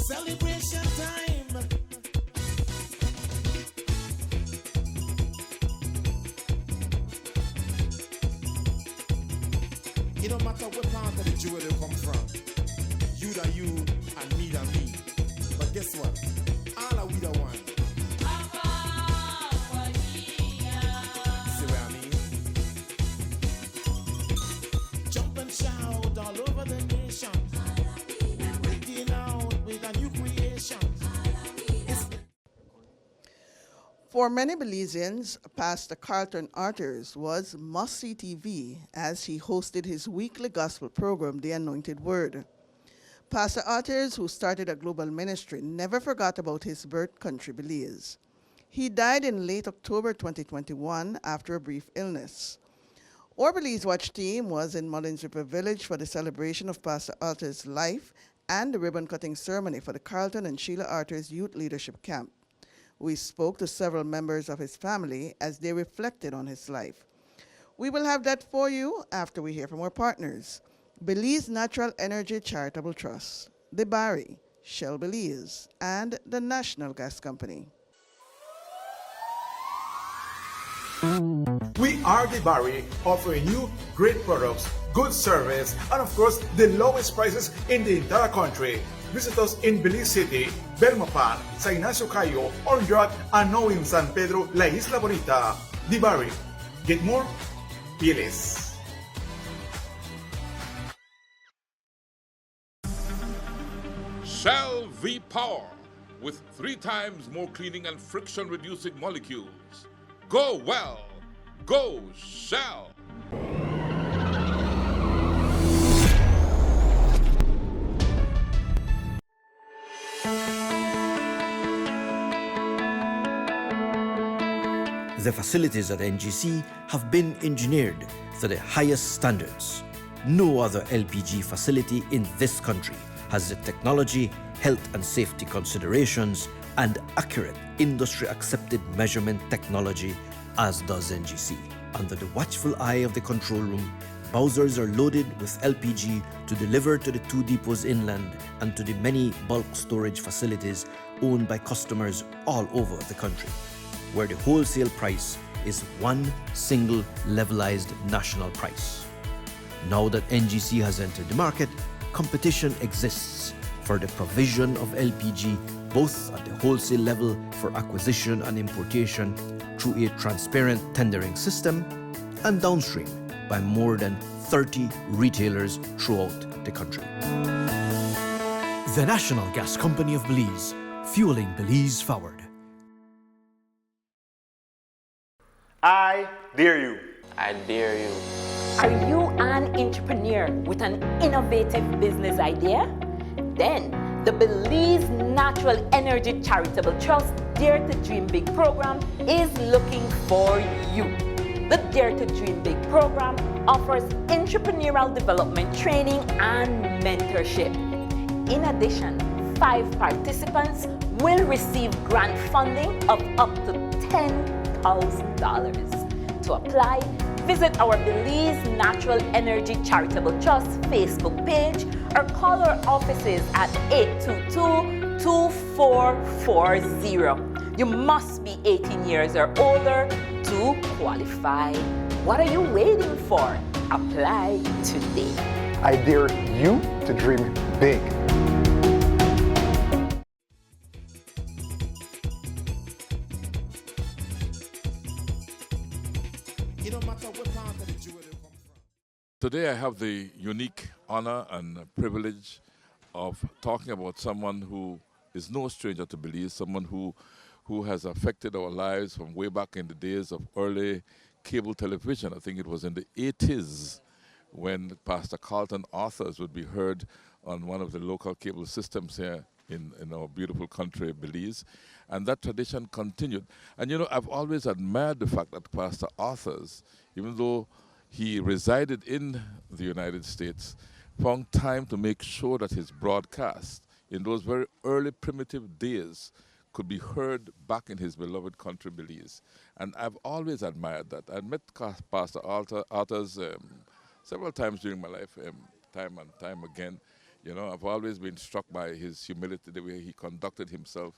Celebration time. It don't matter what part of the jewel you come from. You da you and me da me. But guess what? All are we the one. See what I mean? Jump and shout all over the nation. We're breaking out with a new creation. For many Belizeans, Pastor Carlton Arthurs was must-see TV as he hosted his weekly gospel program, The Anointed Word. Pastor Arthurs, who started a global ministry, never forgot about his birth country, Belize. He died in late October 2021 after a brief illness. Our Belize Watch team was in Mullins River Village for the celebration of Pastor Arthurs' life and the ribbon-cutting ceremony for the Carlton and Sheila Arthurs Youth Leadership Camp. We spoke to several members of his family as they reflected on his life. We will have that for you after we hear from our partners. Belize Natural Energy Charitable Trust, the Barry, Shell Belize, and the National Gas Company. We are the Barry, offering you great products, good service, and of course, the lowest prices in the entire country. Visit us in Belize City, Belmopan, San Ignacio Cayo, Orange, and now in San Pedro, La Isla Bonita. The Barry. Get more? Pay less. Shell V-Power with 3 times more cleaning and friction-reducing molecules. Go well. Go Shell. The facilities at NGC have been engineered to the highest standards. No other LPG facility in this country has the technology, health and safety considerations, and accurate industry-accepted measurement technology as does NGC. Under the watchful eye of the control room, Bowsers are loaded with LPG to deliver to the 2 depots inland and to the many bulk storage facilities owned by customers all over the country, where the wholesale price is one single levelized national price. Now that NGC has entered the market, competition exists for the provision of LPG both at the wholesale level for acquisition and importation through a transparent tendering system and downstream by more than 30 retailers throughout the country. The National Gas Company of Belize, fueling Belize forward. I dare you. I dare you. Are you an entrepreneur with an innovative business idea? Then the Belize Natural Energy Charitable Trust Dare to Dream Big program is looking for you. The Dare to Dream Big program offers entrepreneurial development training and mentorship. In addition, 5 participants will receive grant funding of up to $10,000. To apply, visit our Belize Natural Energy Charitable Trust Facebook page or call our offices at 822-2440. You must be 18 years or older to qualify. What are you waiting for? Apply today. I dare you to dream big. Today I have the unique honor and privilege of talking about someone who is no stranger to Belize, someone who has affected our lives from way back in the days of early cable television. I think it was in the 80s when Pastor Carlton Arthurs would be heard on one of the local cable systems here in our beautiful country, Belize. And that tradition continued. And you know, I've always admired the fact that Pastor Arthurs, even though he resided in the United States, found time to make sure that his broadcast in those very early primitive days could be heard back in his beloved country, Belize. And I've always admired that. I met Pastor Arthurs several times during my life, time and time again. You know, I've always been struck by his humility, the way he conducted himself.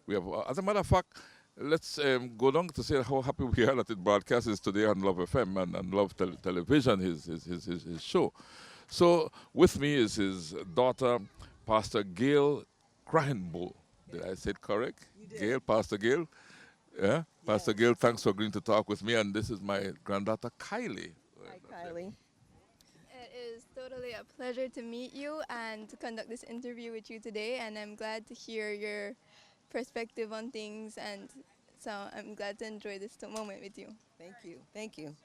We have, as a matter of fact, let's go down to say how happy we are that it broadcasts today on Love FM and Love Television, his show. So with me is his daughter, Pastor Gail Crahenbull. Did I say it correct? Gail, Pastor Gail. Yeah, Pastor Gail, thanks for agreeing to talk with me. And this is my granddaughter, Kylie. Hi, Kylie. It is totally a pleasure to meet you and to conduct this interview with you today. And I'm glad to hear your perspective on things. And so I'm glad to enjoy this moment with you. Thank you. Thank you.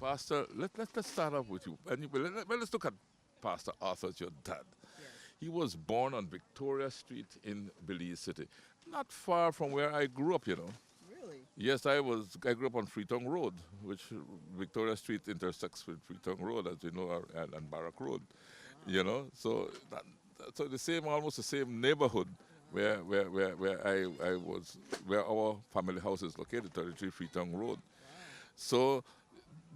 Pastor, let's start off with you. And let's look at Pastor Arthurs, your dad. Yes. He was born on Victoria Street in Belize City, not far from where I grew up, you know. Really? Yes, I grew up on Freetown Road, which Victoria Street intersects with Freetown Road, as you know, and Barrack Road. Wow. You know, so almost the same neighborhood where our family house is located, 33 Freetown Road. Wow. So.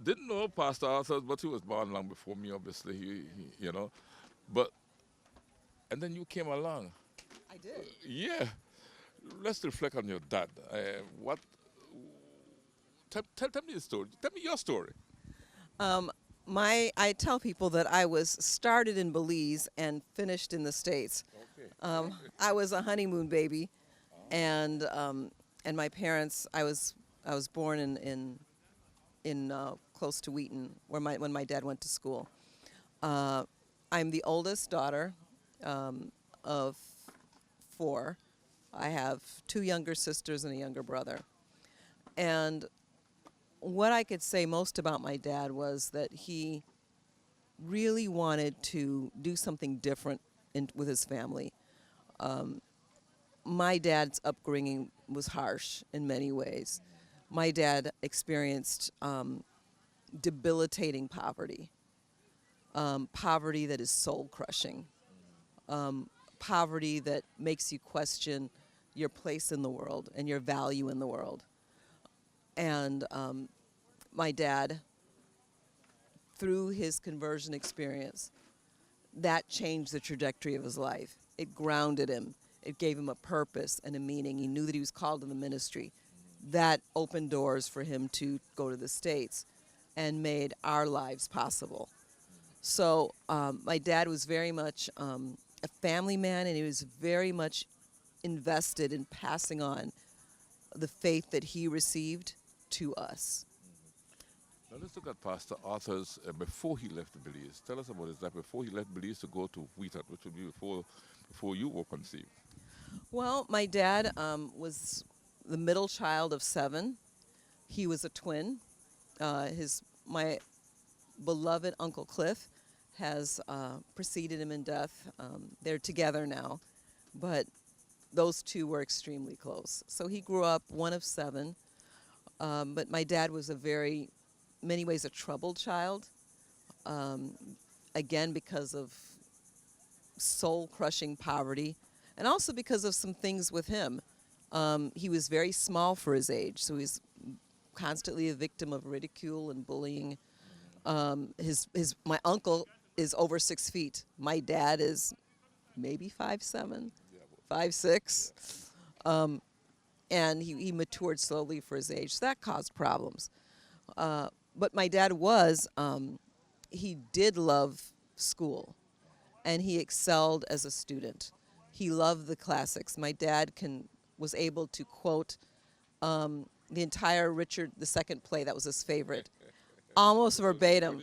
Didn't know Pastor Arthurs, but he was born long before me, obviously, you know. And then you came along. I did. Yeah. Let's reflect on your dad. Tell me the story. Tell me your story. I tell people that I was started in Belize and finished in the States. Okay. I was a honeymoon baby, and my parents. I was born in close to Wheaton, when my dad went to school. I'm the oldest daughter of 4. I have 2 younger sisters and a younger brother. And what I could say most about my dad was that he really wanted to do something different with his family. My dad's upbringing was harsh in many ways. My dad experienced debilitating poverty, poverty that is soul-crushing, poverty that makes you question your place in the world and your value in the world. And my dad, through his conversion experience, that changed the trajectory of his life. It grounded him. It gave him a purpose and a meaning. He knew that he was called to the ministry. That opened doors for him to go to the States and made our lives possible. So my dad was very much a family man, and he was very much invested in passing on the faith that he received to us. Now let's look at Pastor Arthurs before he left Belize. Tell us about his life before he left Belize to go to Wheaton, which would be before you were conceived. Well, my dad was the middle child of 7. He was a twin. My beloved Uncle Cliff has preceded him in death. They're together now, but those two were extremely close. So he grew up one of 7, but my dad was many ways a troubled child, again because of soul-crushing poverty, and also because of some things with him. He was very small for his age, so he's constantly a victim of ridicule and bullying. My uncle is over 6 feet. My dad is maybe 5'7", 5'6", and he matured slowly for his age. So that caused problems. But my dad he did love school, and he excelled as a student. He loved the classics. My dad was able to quote the entire Richard II play. That was his favorite, almost verbatim.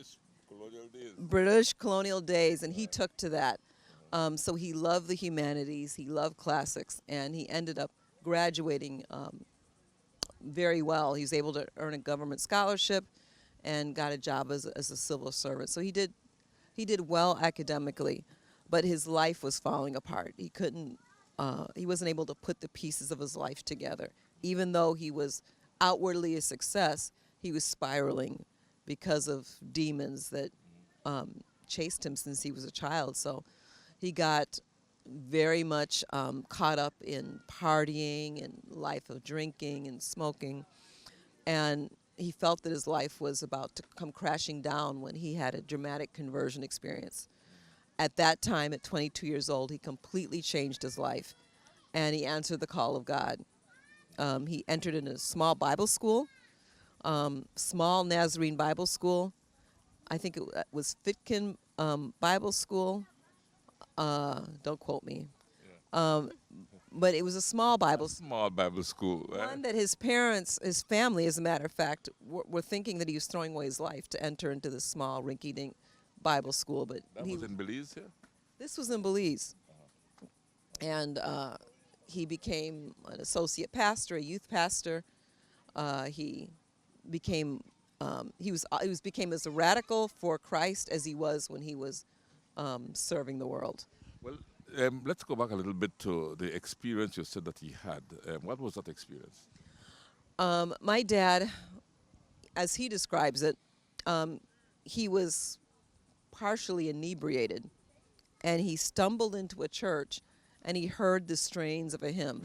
British colonial days, and he took to that. So he loved the humanities, he loved classics, and he ended up graduating very well. He was able to earn a government scholarship and got a job as a civil servant. So he did well academically, but his life was falling apart. He wasn't able to put the pieces of his life together. Even though he was outwardly a success, he was spiraling because of demons that chased him since he was a child. So he got very much caught up in partying and life of drinking and smoking. And he felt that his life was about to come crashing down when he had a dramatic conversion experience. at that time, at 22 years old, he completely changed his life, and he answered the call of God. He entered in a small Bible school, small Nazarene Bible school. I think it was Fitkin Bible School. Don't quote me. But it was a small Bible school. Small Bible school. One that his parents, his family, as a matter of fact, were thinking that he was throwing away his life to enter into this small rinky-dink Bible school. But That was in Belize here? this was in Belize. And he became an associate pastor, a youth pastor. He became became as radical for Christ as he was when he was serving the world. Well, let's go back a little bit to the experience you said that he had. What was that experience? My dad, as he describes it, he was partially inebriated, and he stumbled into a church, and he heard the strains of a hymn.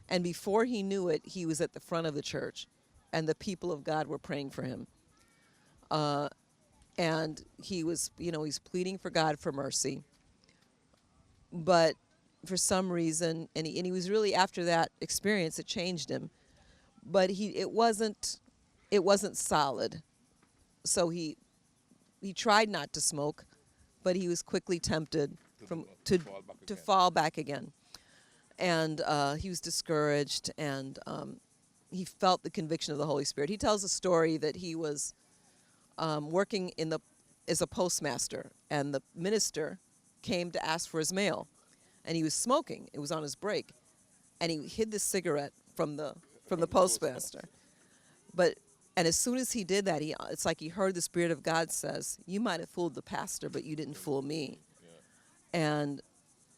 And before he knew it, he was at the front of the church, and the people of God were praying for him. And he was, he's pleading for God for mercy. But for some reason, and he was really, after that experience, it changed him. But it wasn't solid. So he tried not to smoke, but he was quickly tempted to fall back again. And he was discouraged, and he felt the conviction of the Holy Spirit. He tells a story that he was working as a postmaster, and the minister came to ask for his mail, and he was smoking. It was on his break, and he hid the cigarette from the postmaster. And as soon as he did that, it's like he heard the Spirit of God says, "You might have fooled the pastor, but you didn't fool me." Yeah. And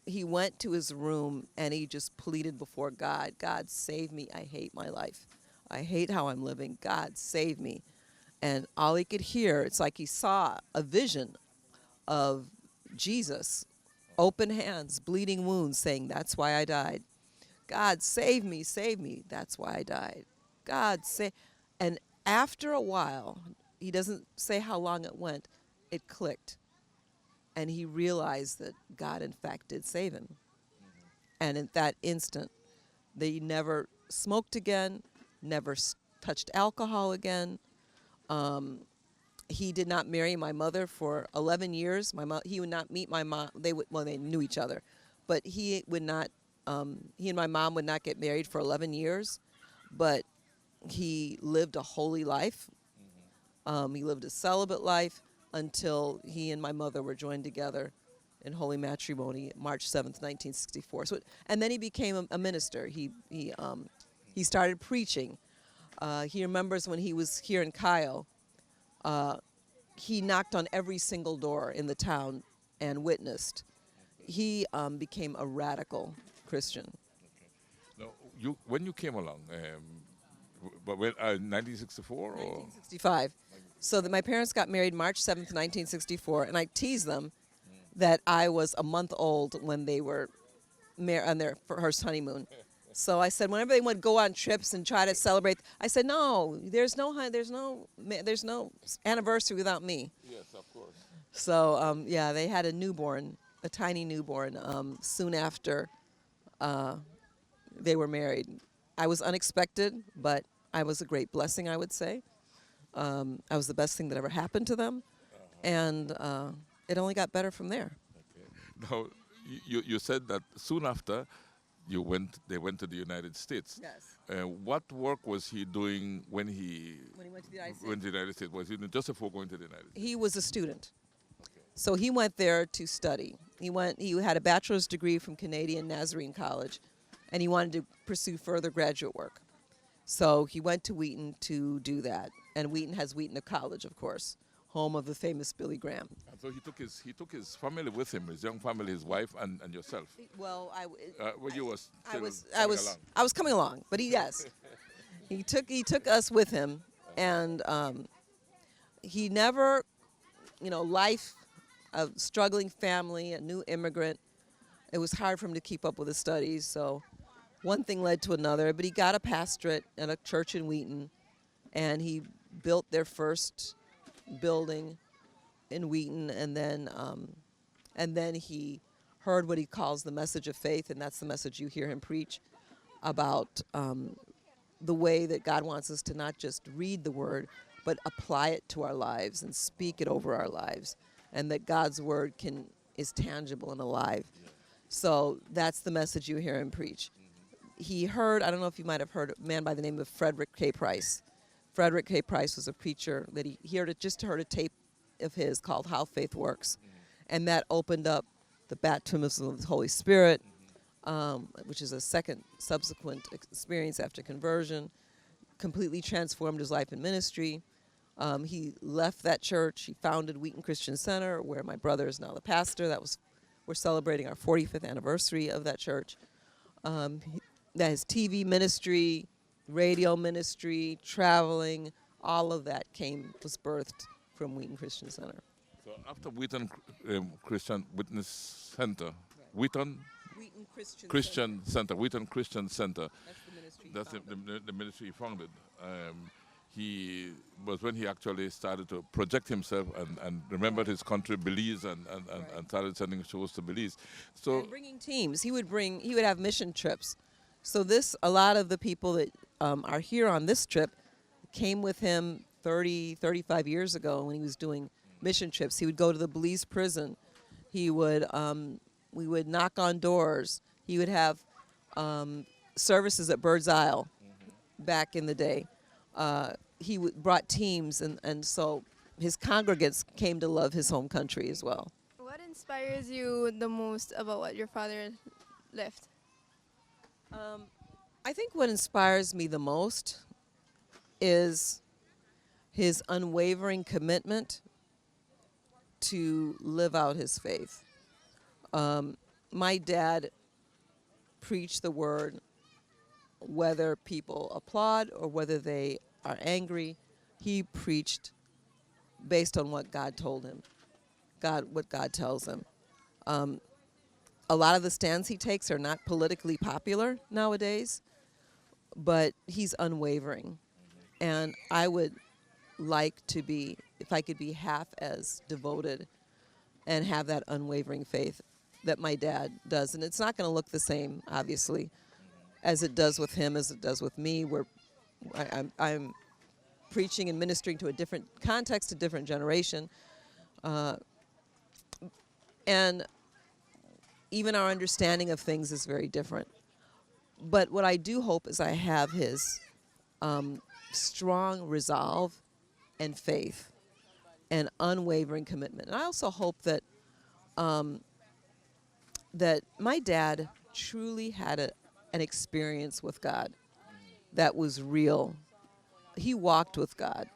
he went to his room and he just pleaded before God, "God, save me. I hate my life. I hate how I'm living. God, save me." And all he could hear, it's like he saw a vision of Jesus, open hands, bleeding wounds, saying, "That's why I died. God, save me, save me. That's why I died. God, save." And after a while, he doesn't say how long it went, it clicked. And he realized that God, in fact, did save him. Mm-hmm. And at that instant, they never smoked again, never touched alcohol again. He did not marry my mother for 11 years. He would not meet my mom. They knew each other. But he and my mom would not get married for 11 years. But he lived a holy life. Mm-hmm. He lived a celibate life until he and my mother were joined together in holy matrimony, March 7th, 1964. And then he became a minister. He started preaching. He remembers when he was here in Cayo, he knocked on every single door in the town and witnessed. He became a radical Christian. Okay. Now, when you came along, but when 1964 or 1965. So that my parents got married March 7th, 1964, and I teased them that I was a month old when they were on their first honeymoon. So I said, whenever they would go on trips and try to celebrate, I said, no, there's no anniversary without me. Yes, of course. So they had a tiny newborn, soon after they were married. I was unexpected, but I was a great blessing, I would say. I was the best thing that ever happened to them, and it only got better from there. Okay. Now, you said that soon after they went to the United States. Yes. What work was he doing when he went to the United States? Went to the United States? Was he doing just before going to the United States? He was a student. Okay. So he went there to study. He had a bachelor's degree from Canadian Nazarene College, and he wanted to pursue further graduate work. So he went to Wheaton to do that. And Wheaton has Wheaton College, of course, home of the famous Billy Graham. And so he took his family with him, his young family, his wife, and yourself. Well, I was coming along, but yes, he took us with him, and he never, life, a struggling family, a new immigrant. It was hard for him to keep up with his studies, so one thing led to another. But he got a pastorate at a church in Wheaton, and he built their first building in Wheaton, and then And then he heard what he calls the message of faith, and that's the message you hear him preach about the way that God wants us to not just read the word, but apply it to our lives and speak it over our lives, and that God's word is tangible and alive. So that's the message you hear him preach. He heard, I don't know if you might have heard, a man by the name of Frederick K. Price. Frederick K. Price was a preacher that he just heard a tape of his called How Faith Works. And that opened up the baptism of the Holy Spirit, which is a second subsequent experience after conversion, completely transformed his life and ministry. He left that church. He founded Wheaton Christian Center, where my brother is now the pastor. We're celebrating our 45th anniversary of that church. That his TV ministry, radio ministry, traveling, all of that was birthed from Wheaton Christian Center. So after Wheaton Christian Witness Center, Wheaton Christian Center, Wheaton Christian Center, that's the ministry he founded. He was when he actually started to project himself and remembered his country, Belize, and started sending shows to Belize. So and bringing teams, he would have mission trips. So a lot of the people that are here on this trip came with him 35 years ago when he was doing mission trips. He would go to the Belize prison. We would knock on doors. He would have services at Bird's Isle back in the day. He brought teams, and so his congregants came to love his home country as well. What inspires you the most about what your father left? I think what inspires me the most is his unwavering commitment to live out his faith. My dad preached the word whether people applaud or whether they are angry. He preached based on what God told him, what God tells him. A lot of the stands he takes are not politically popular nowadays, but he's unwavering. And I would like to be, if I could be half as devoted and have that unwavering faith that my dad does. And it's not going to look the same, obviously, as it does with him, as it does with me. I'm preaching and ministering to a different context, a different generation. And even our understanding of things is very different. But what I do hope is I have his strong resolve and faith and unwavering commitment. And I also hope that that my dad truly had an experience with God that was real. He walked with God.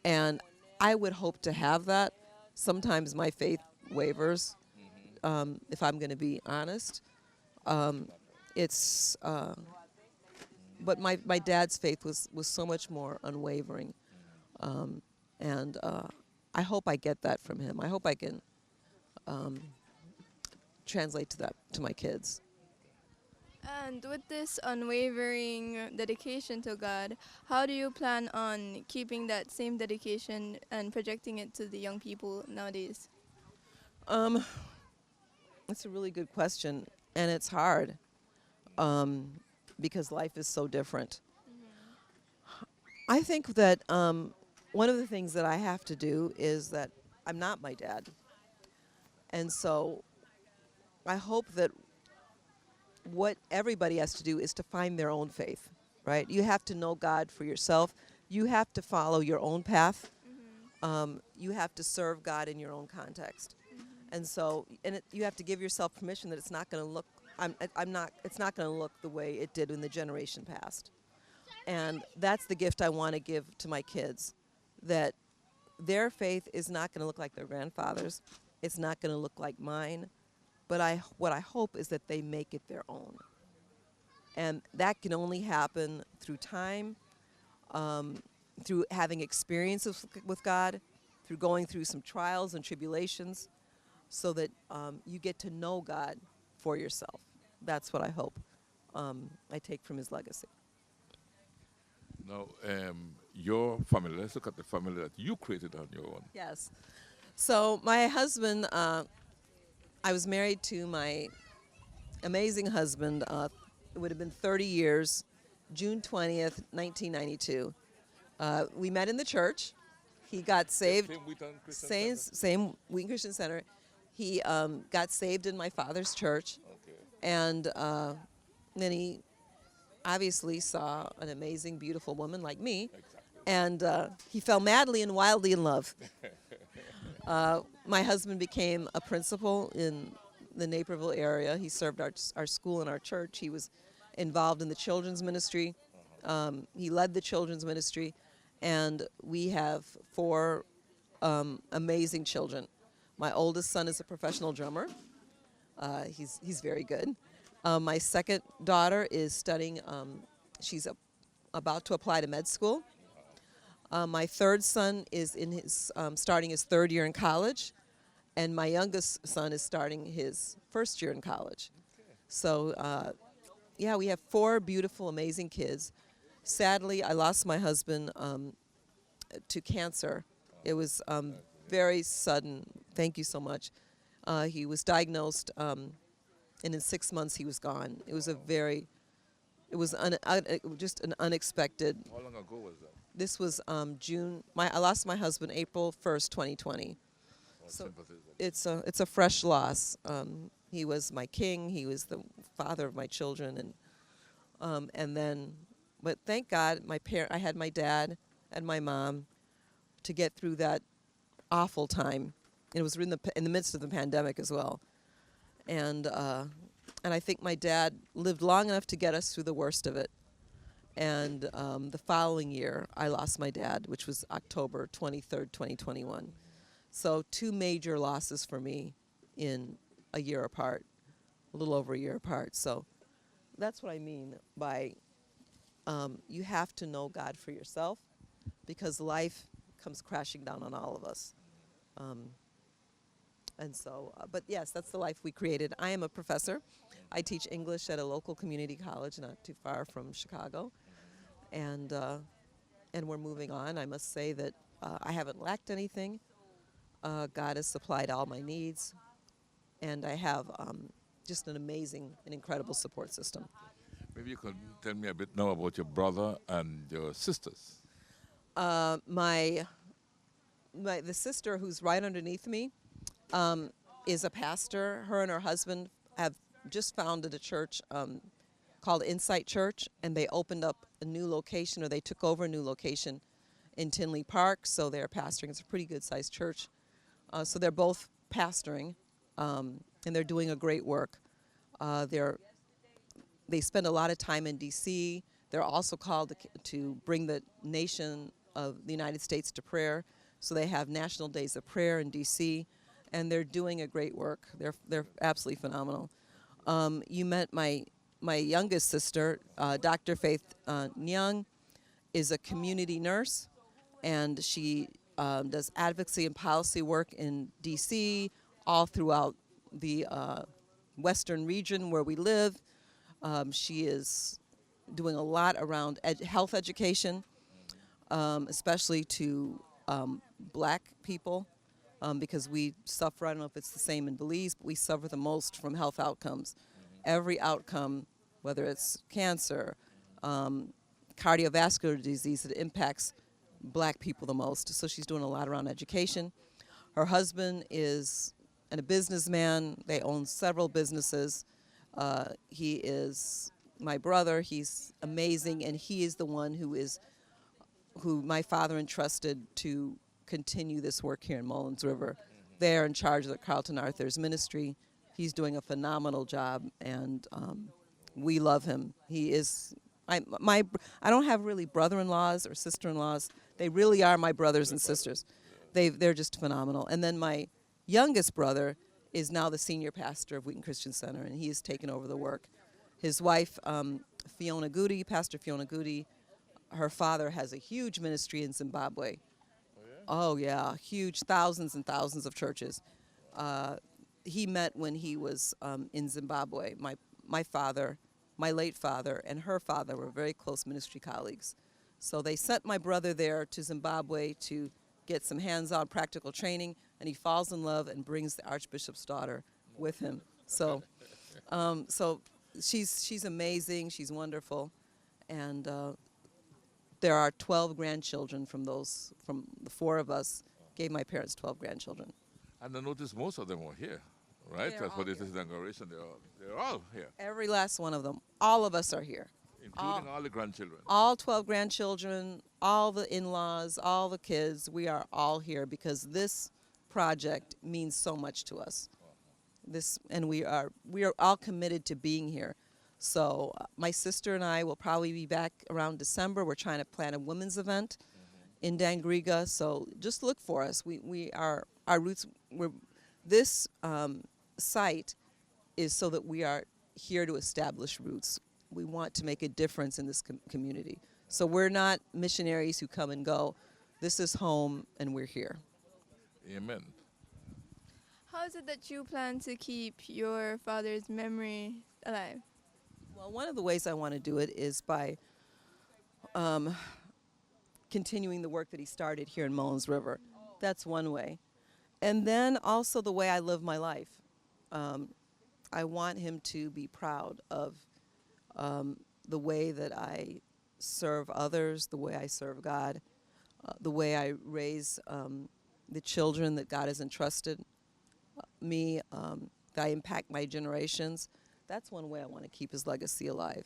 And I would hope to have that. Sometimes my faith wavers, if I'm going to be honest. But my dad's faith was so much more unwavering. And I hope I get that from him. I hope I can translate that to my kids. And with this unwavering dedication to God, how do you plan on keeping that same dedication and projecting it to the young people nowadays? That's a really good question, and it's hard because life is so different. I think that one of the things that I have to do is that I'm not my dad. And so I hope that what everybody has to do is to find their own faith, right? You have to know God for yourself. You have to follow your own path. You have to serve God in your own context. And so, you have to give yourself permission that it's not going to look, it's not going to look the way it did in the generation past. And that's the gift I want to give to my kids, that their faith is not going to look like their grandfather's. It's not going to look like mine. But what I hope is that they make it their own. And that can only happen through time, through having experiences with God, through going through some trials and tribulations, so that you get to know God for yourself. That's what I hope I take from his legacy. Now, your family, let's look at the family that you created on your own. Yes. So my husband, I was married to my amazing husband. It would have been 30 years, June 20th, 1992. We met in the church. He got saved. Same Wheaton Christian Same, Center? same Wheaton Christian Center. He got saved in my father's church. Okay. And then he obviously saw an amazing, beautiful woman like me. Exactly. And he fell madly and wildly in love. My husband became a principal in the Naperville area. He served our school and our church. He was involved in the children's ministry. He led the children's ministry. And we have 4 amazing children. My oldest son is a professional drummer. He's very good. My second daughter is studying. She's about to apply to med school. My third son is in his starting his 3rd year in college, and my youngest son is starting his 1st year in college. So, yeah, we have 4 beautiful, amazing kids. Sadly, I lost my husband to cancer. It was very sudden. Thank you so much. He was diagnosed, and in 6 months he was gone. It was just an unexpected. How long ago was that? This was June. I lost my husband April 1st, 2020. So it's a fresh loss. He was my king. He was the father of my children, and then, but thank God, I had my dad and my mom to get through that awful time. It was in the midst of the pandemic as well, and I think my dad lived long enough to get us through the worst of it. And the following year, I lost my dad, which was October 23rd, 2021. So 2 major losses for me in a year apart, a little over a year apart. So that's what I mean by you have to know God for yourself, because life comes crashing down on all of us. And so, but yes, that's the life we created. I am a professor. I teach English at a local community college not too far from Chicago. And we're moving on. I must say that I haven't lacked anything. God has supplied all my needs. And I have just an amazing and incredible support system. Maybe you could tell me a bit now about your brother and your sisters. The sister who's right underneath me is a pastor. Her and her husband have just founded a church called Insight Church, and they opened up a new location, or they took over a new location in Tinley Park, so they're pastoring. It's a pretty good-sized church. So they're both pastoring, and they're doing a great work. They spend a lot of time in D.C. They're also called to bring the nation of the United States to prayer, so they have National Days of Prayer in D.C., and they're doing a great work. They're absolutely phenomenal. You met my youngest sister, Dr. Faith Nyang, is a community nurse, and she does advocacy and policy work in D.C., all throughout the western region where we live. She is doing a lot around health education, especially to black people, because we suffer, I don't know if it's the same in Belize, but we suffer the most from health outcomes. Every outcome, whether it's cancer, cardiovascular disease, it impacts black people the most. So she's doing a lot around education. Her husband is a businessman. They own several businesses. He is my brother. He's amazing, and he is the one who my father entrusted to continue this work here in Mullins River. They're in charge of the Carlton Arthurs ministry. He's doing a phenomenal job, and we love him. He is I don't have really brother-in-laws or sister-in-laws. They really are my brothers and sisters. They're just phenomenal. And then my youngest brother is now the senior pastor of Wheaton Christian Center, and he has taken over the work. His wife, Fiona Goody, Pastor Fiona Goody, her father has a huge ministry in Zimbabwe. Oh yeah, huge, thousands and thousands of churches. He met when he was in Zimbabwe. My father, my late father, and her father were very close ministry colleagues. So they sent my brother there to Zimbabwe to get some hands-on practical training. and he falls in love and brings the Archbishop's daughter with him. So, so she's amazing. She's wonderful, and there are 12 grandchildren from the four of us. Gave my parents 12 grandchildren. And I noticed most of them are here, right? That's for this inauguration. They're all here. Every last one of them. All of us are here. Including all the grandchildren. All 12 grandchildren, all the in-laws, all the kids. We are all here because this project means so much to us. And we are all committed to being here. So my sister and I will probably be back around December. We're trying to plan a women's event in Dangriga, so just look for us. Our roots. This site is so that we are here to establish roots. We want to make a difference in this community. So we're not missionaries who come and go. This is home, and we're here. Amen. How is it that you plan to keep your father's memory alive? Well, one of the ways I want to do it is by continuing the work that he started here in Mullins River. That's one way. And then also the way I live my life. I want him to be proud of the way that I serve others, the way I serve God, the way I raise the children that God has entrusted me, that I impact my generations. That's one way I want to keep his legacy alive.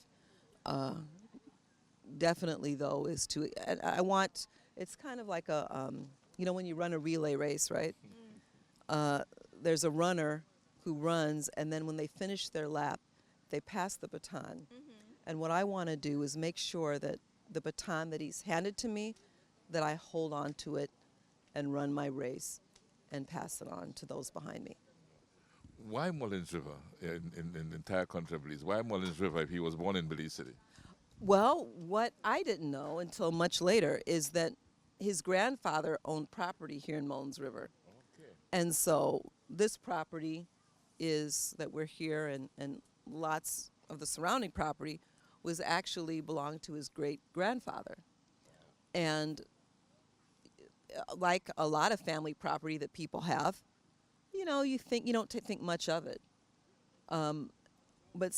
Definitely, though, is to, I want, it's kind of like a, when you run a relay race, right? There's a runner who runs, and then when they finish their lap, they pass the baton. And what I want to do is make sure that the baton that he's handed to me, that I hold on to it and run my race and pass it on to those behind me. Why Mullins River in the entire country of Belize? Why Mullins River if he was born in Belize City? Well, what I didn't know until much later is that his grandfather owned property here in Mullins River. Okay. And so this property is that we're here, and lots of the surrounding property was actually belonged to his great-grandfather. And like a lot of family property that people have, you don't think much of it. But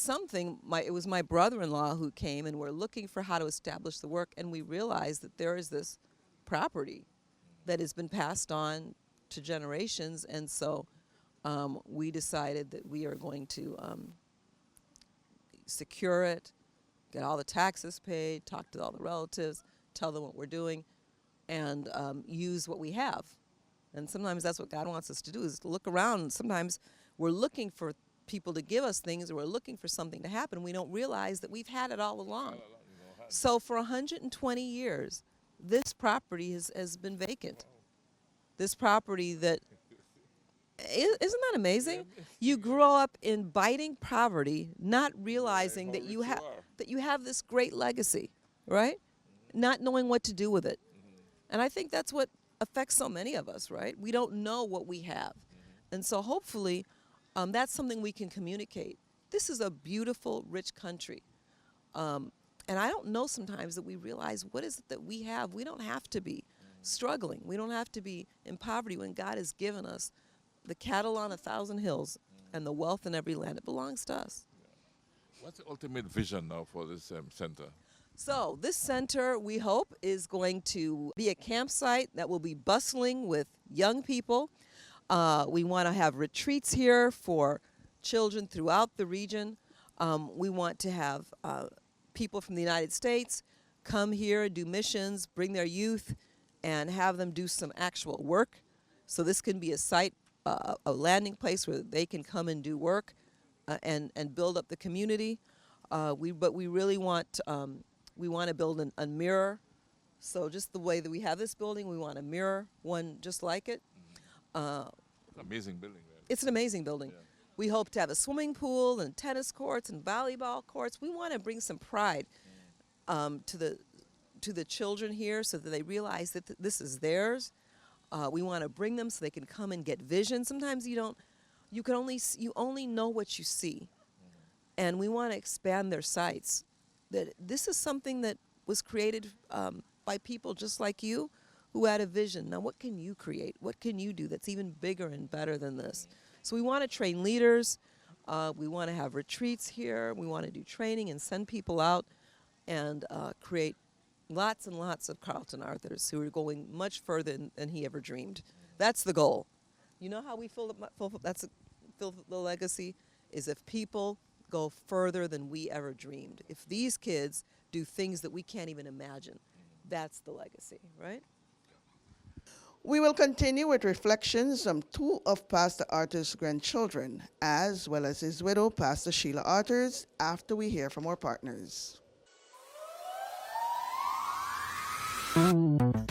it was my brother-in-law who came, and we're looking for how to establish the work, and we realized that there is this property that has been passed on to generations, and so we decided that we are going to secure it, get all the taxes paid, talk to all the relatives, tell them what we're doing, and use what we have. And sometimes that's what God wants us to do, is to look around, and sometimes we're looking for people to give us things, or we're looking for something to happen. We don't realize that we've had it all along. So for 120 years, this property has been vacant. This property that, isn't that amazing? You grow up in biting poverty, not realizing that you have this great legacy, right? Not knowing what to do with it. And I think that's what affects so many of us, right? We don't know what we have. And so hopefully that's something we can communicate. This is a beautiful, rich country. And I don't know sometimes that we realize what is it that we have. We don't have to be struggling. We don't have to be in poverty when God has given us the cattle on 1,000 hills and the wealth in every land. It belongs to us. What's the ultimate vision now for this center? So this center, we hope, is going to be a campsite that will be bustling with young people. We want to have retreats here for children throughout the region. We want to have people from the United States come here, do missions, bring their youth, and have them do some actual work. So this can be a site, a landing place where they can come and do work and build up the community. But we really want to build a mirror. So just the way that we have this building, we want a mirror, one just like it. Amazing building. Right? It's an amazing building. Yeah. We hope to have a swimming pool and tennis courts and volleyball courts. We want to bring some pride to the children here, so that they realize that this is theirs. We want to bring them so they can come and get vision. Sometimes you only know what you see, and we want to expand their sights. That this is something that was created by people just like you, who had a vision. Now, what can you create? What can you do that's even bigger and better than this? So we want to train leaders. We want to have retreats here. We want to do training and send people out and create lots and lots of Carlton Arthurs who are going much further than he ever dreamed. That's the goal. You know how we fill the legacy? Is if people go further than we ever dreamed. If these kids do things that we can't even imagine, that's the legacy, right? We will continue with reflections from two of Pastor Arthurs' grandchildren, as well as his widow, Pastor Sheila Arthurs, after we hear from our partners.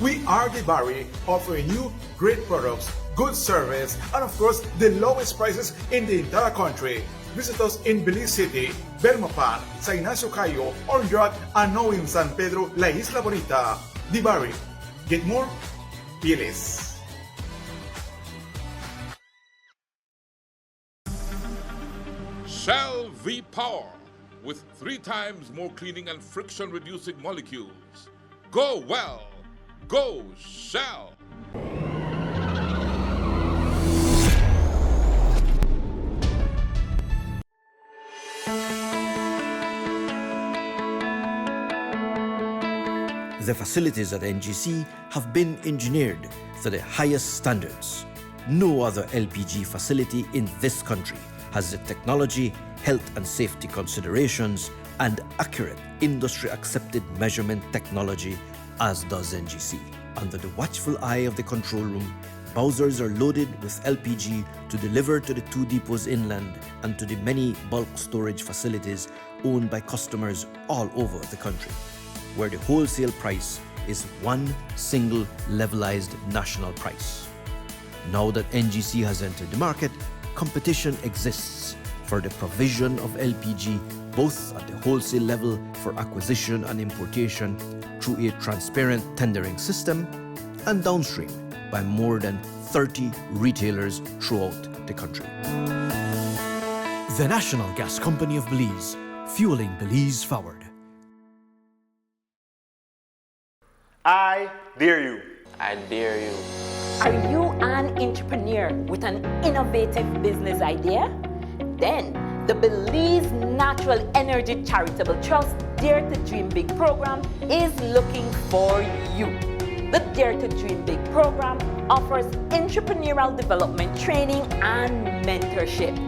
We are the Barry, offering you great products, good service, and of course, the lowest prices in the entire country. Visit us in Belize City, Belmopan, Sa Ignacio Cayo, Orange, and now in San Pedro, La Isla Bonita. The Barry. Get more? Piles. Shell V-Power with 3 times more cleaning and friction-reducing molecules. Go well. Go Shell. The facilities at NGC have been engineered to the highest standards. No other LPG facility in this country has the technology, health and safety considerations, and accurate industry-accepted measurement technology as does NGC. Under the watchful eye of the control room, Bowsers are loaded with LPG to deliver to the 2 depots inland and to the many bulk storage facilities owned by customers all over the country, where the wholesale price is one single levelized national price. Now that NGC has entered the market, competition exists for the provision of LPG both at the wholesale level for acquisition and importation through a transparent tendering system and downstream by more than 30 retailers throughout the country. The National Gas Company of Belize, fueling Belize forward. I dare you. I dare you. Are you an entrepreneur with an innovative business idea? Then the Belize Natural Energy Charitable Trust Dare to Dream Big program is looking for you. The Dare to Dream Big program offers entrepreneurial development training and mentorship.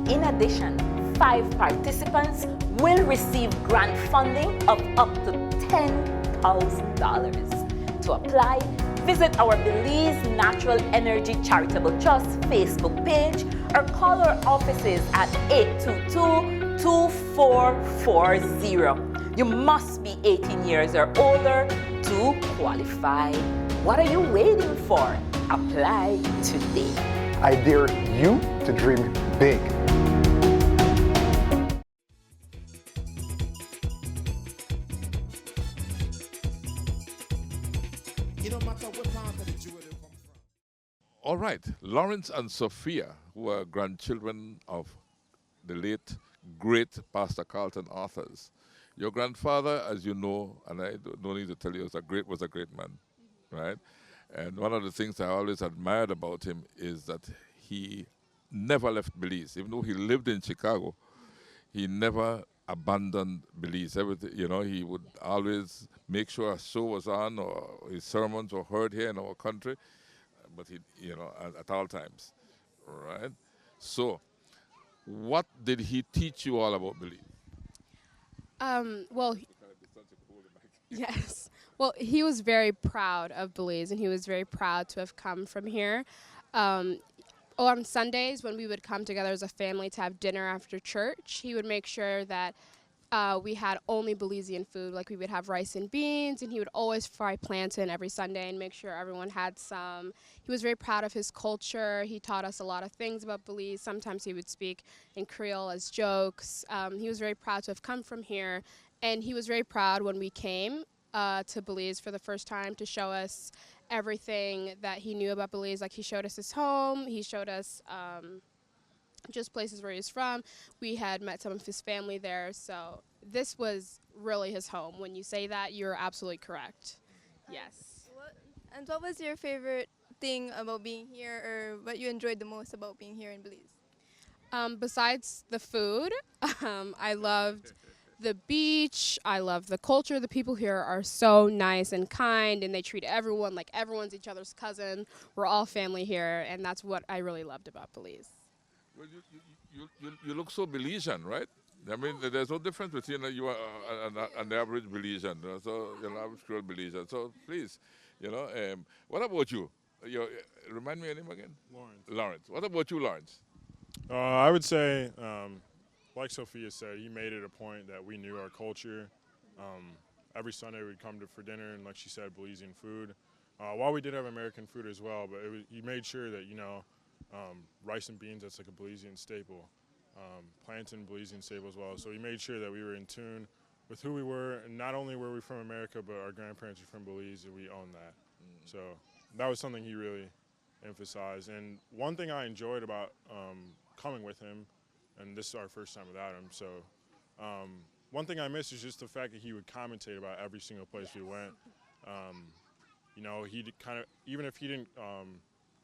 In addition, 5 participants will receive grant funding of up to $10,000. To apply, visit our Belize Natural Energy Charitable Trust Facebook page or call our offices at 822-2440. You must be 18 years or older to qualify. What are you waiting for? Apply today. I dare you to dream big. All right, Lawrence and Sophia, who are grandchildren of the late, great Pastor Carlton Arthurs. Your grandfather, as you know, and I don't need to tell you, was a great man, right? And one of the things I always admired about him is that he never left Belize. Even though he lived in Chicago, he never abandoned Belize. Everything, he would always make sure a show was on or his sermons were heard here in our country. But he, at all times, right? So, what did he teach you all about Belize? Yes. Well, he was very proud of Belize, and he was very proud to have come from here. On Sundays, when we would come together as a family to have dinner after church, he would make sure that we had only Belizean food. Like, we would have rice and beans, and he would always fry plantain every Sunday and make sure everyone had some. He was very proud of his culture. He taught us a lot of things about Belize. Sometimes he would speak in Creole as jokes. He was very proud to have come from here, and he was very proud when we came to Belize for the first time to show us everything that he knew about Belize. Like, he showed us his home. He showed us just places where he's from. We had met some of his family there, so this was really his home. When you say that, you're absolutely correct. Yes. And what was your favorite thing about being here, or what you enjoyed the most about being here in Belize? Besides the food, I loved the beach. I love the culture. The people here are so nice and kind, and they treat everyone like everyone's each other's cousin. We're all family here, and that's what I really loved about Belize. Well, you look so Belizean, right? I mean, there's no difference between you are an average Belizean, so an average Creole Belizean. So please, what about you? Remind me your name again? Lawrence. Lawrence. What about you, Lawrence? I would say, like Sophia said, he made it a point that we knew our culture. Every Sunday we'd come for dinner, and like she said, Belizean food. While we did have American food as well, but he made sure that, rice and beans, that's like a Belizean staple. Plantain, Belizean staple as well. So he made sure that we were in tune with who we were, and not only were we from America, but our grandparents were from Belize, and we owned that. So that was something he really emphasized. And one thing I enjoyed about coming with him, and this is our first time without him, so one thing I miss is just the fact that he would commentate about every single place we went. He kind of, even if he didn't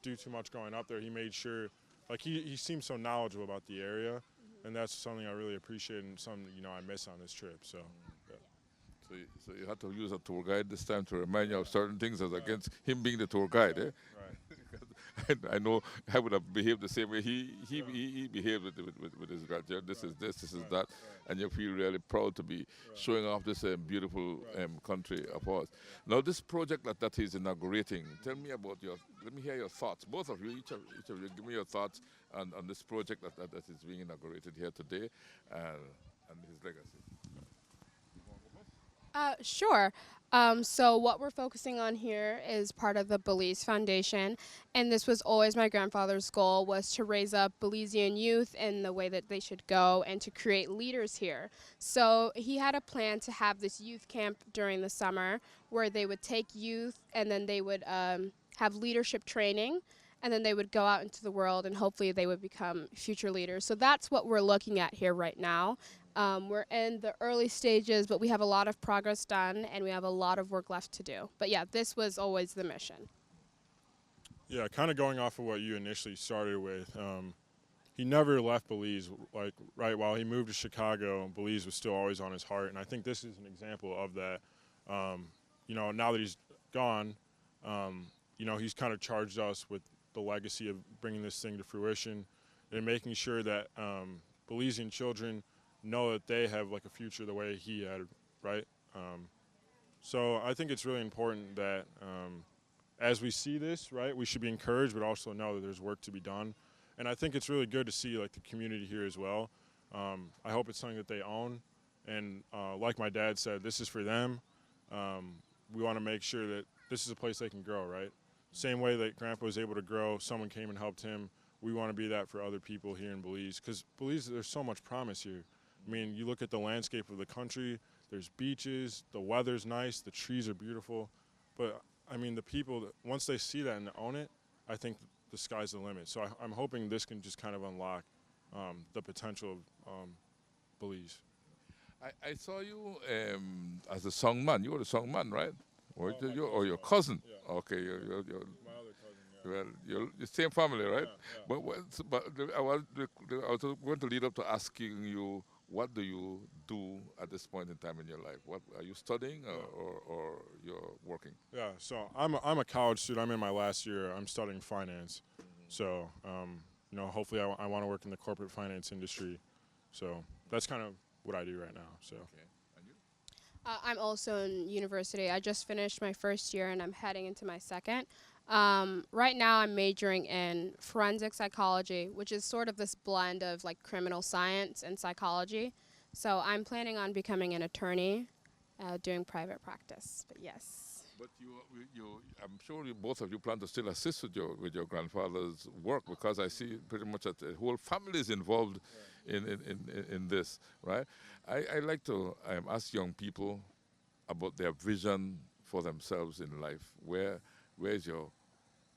do too much growing up there, he made sure, like he seemed so knowledgeable about the area, and that's something I really appreciate and something I miss on this trip. So. Yeah. So you had to use a tour guide this time to remind you of certain things as against him being the tour guide, eh? Right. I know I would have behaved the same way he behaved with his grandchild. This is this is that, and you feel really proud to be showing off this beautiful country of ours. Now, this project that he's inaugurating, tell me about let me hear your thoughts. Both of you, each of you, give me your thoughts on this project that is being inaugurated here today, and his legacy. Sure. So what we're focusing on here is part of the Belize Foundation, and this was always my grandfather's goal, was to raise up Belizean youth in the way that they should go and to create leaders here. So he had a plan to have this youth camp during the summer where they would take youth and then they would have leadership training, and then they would go out into the world and hopefully they would become future leaders. So that's what we're looking at here right now. We're in the early stages, but we have a lot of progress done, and we have a lot of work left to do. But yeah, this was always the mission. Yeah, kind of going off of what you initially started with, he never left Belize. While he moved to Chicago, Belize was still always on his heart, and I think this is an example of that. Now that he's gone, he's kind of charged us with the legacy of bringing this thing to fruition and making sure that Belizean children know that they have like a future the way he had, right? So I think it's really important that as we see this, right, we should be encouraged, but also know that there's work to be done. And I think it's really good to see like the community here as well. I hope it's something that they own. And like my dad said, this is for them. We want to make sure that this is a place they can grow, right? Same way that Grandpa was able to grow, someone came and helped him. We want to be that for other people here in Belize, because Belize, there's so much promise here. I mean, you look at the landscape of the country, there's beaches, the weather's nice, the trees are beautiful. But, I mean, the people, once they see that and own it, I think the sky's the limit. So I'm hoping this can just kind of unlock the potential of Belize. I saw you as a songman. You were a songman, right? Or your cousin? Yeah. Okay, My other cousin, yeah. well, you're the same family, right? Yeah. But I was going to lead up to asking you, what do you do at this point in time in your life? What are you studying or you're working? Yeah, so I'm a college student. I'm in my last year. I'm studying finance. So, hopefully I want to work in the corporate finance industry. So that's kind of what I do right now. So. Okay. And you? I'm also in university. I just finished my first year, and I'm heading into my second. Right now I'm majoring in forensic psychology, which is sort of this blend of like criminal science and psychology. So I'm planning on becoming an attorney, doing private practice, but yes. But I'm sure both of you plan to still assist with your grandfather's work, because I see pretty much that the whole family is involved in this, right? I like to ask young people about their vision for themselves in life. Where's your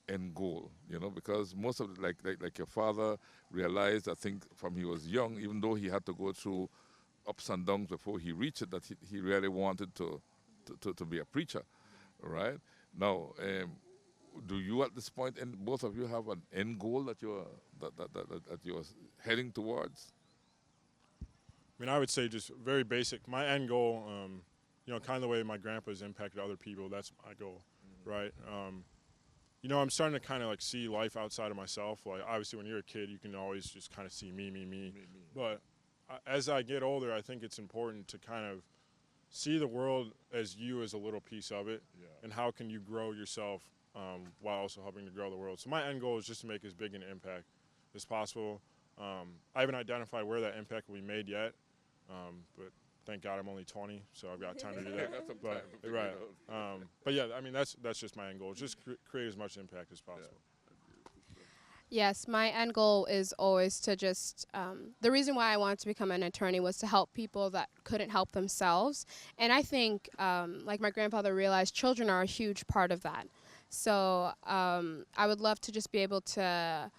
end goal? Because most of like your father realized, I think, from he was young, even though he had to go through ups and downs before he reached it, that he really wanted to be a preacher, right? Now, do you at this point, and both of you have an end goal that you're heading towards? I mean, I would say just very basic. My end goal, kind of the way my grandpa's impacted other people, that's my goal, right? I'm starting to kind of like see life outside of myself. Like obviously when you're a kid, you can always just kind of see me. But as I get older, I think it's important to kind of see the world as you as a little piece of it, and how can you grow yourself while also helping to grow the world. So my end goal is just to make as big an impact as possible. I haven't identified where that impact will be made yet, but thank God I'm only 20, so I've got time to do that. But yeah, I mean that's just my end goal. Just create as much impact as possible. Yes, my end goal is always to just, the reason why I wanted to become an attorney was to help people that couldn't help themselves. And I think, like my grandfather realized, children are a huge part of that. So I would love to just be able to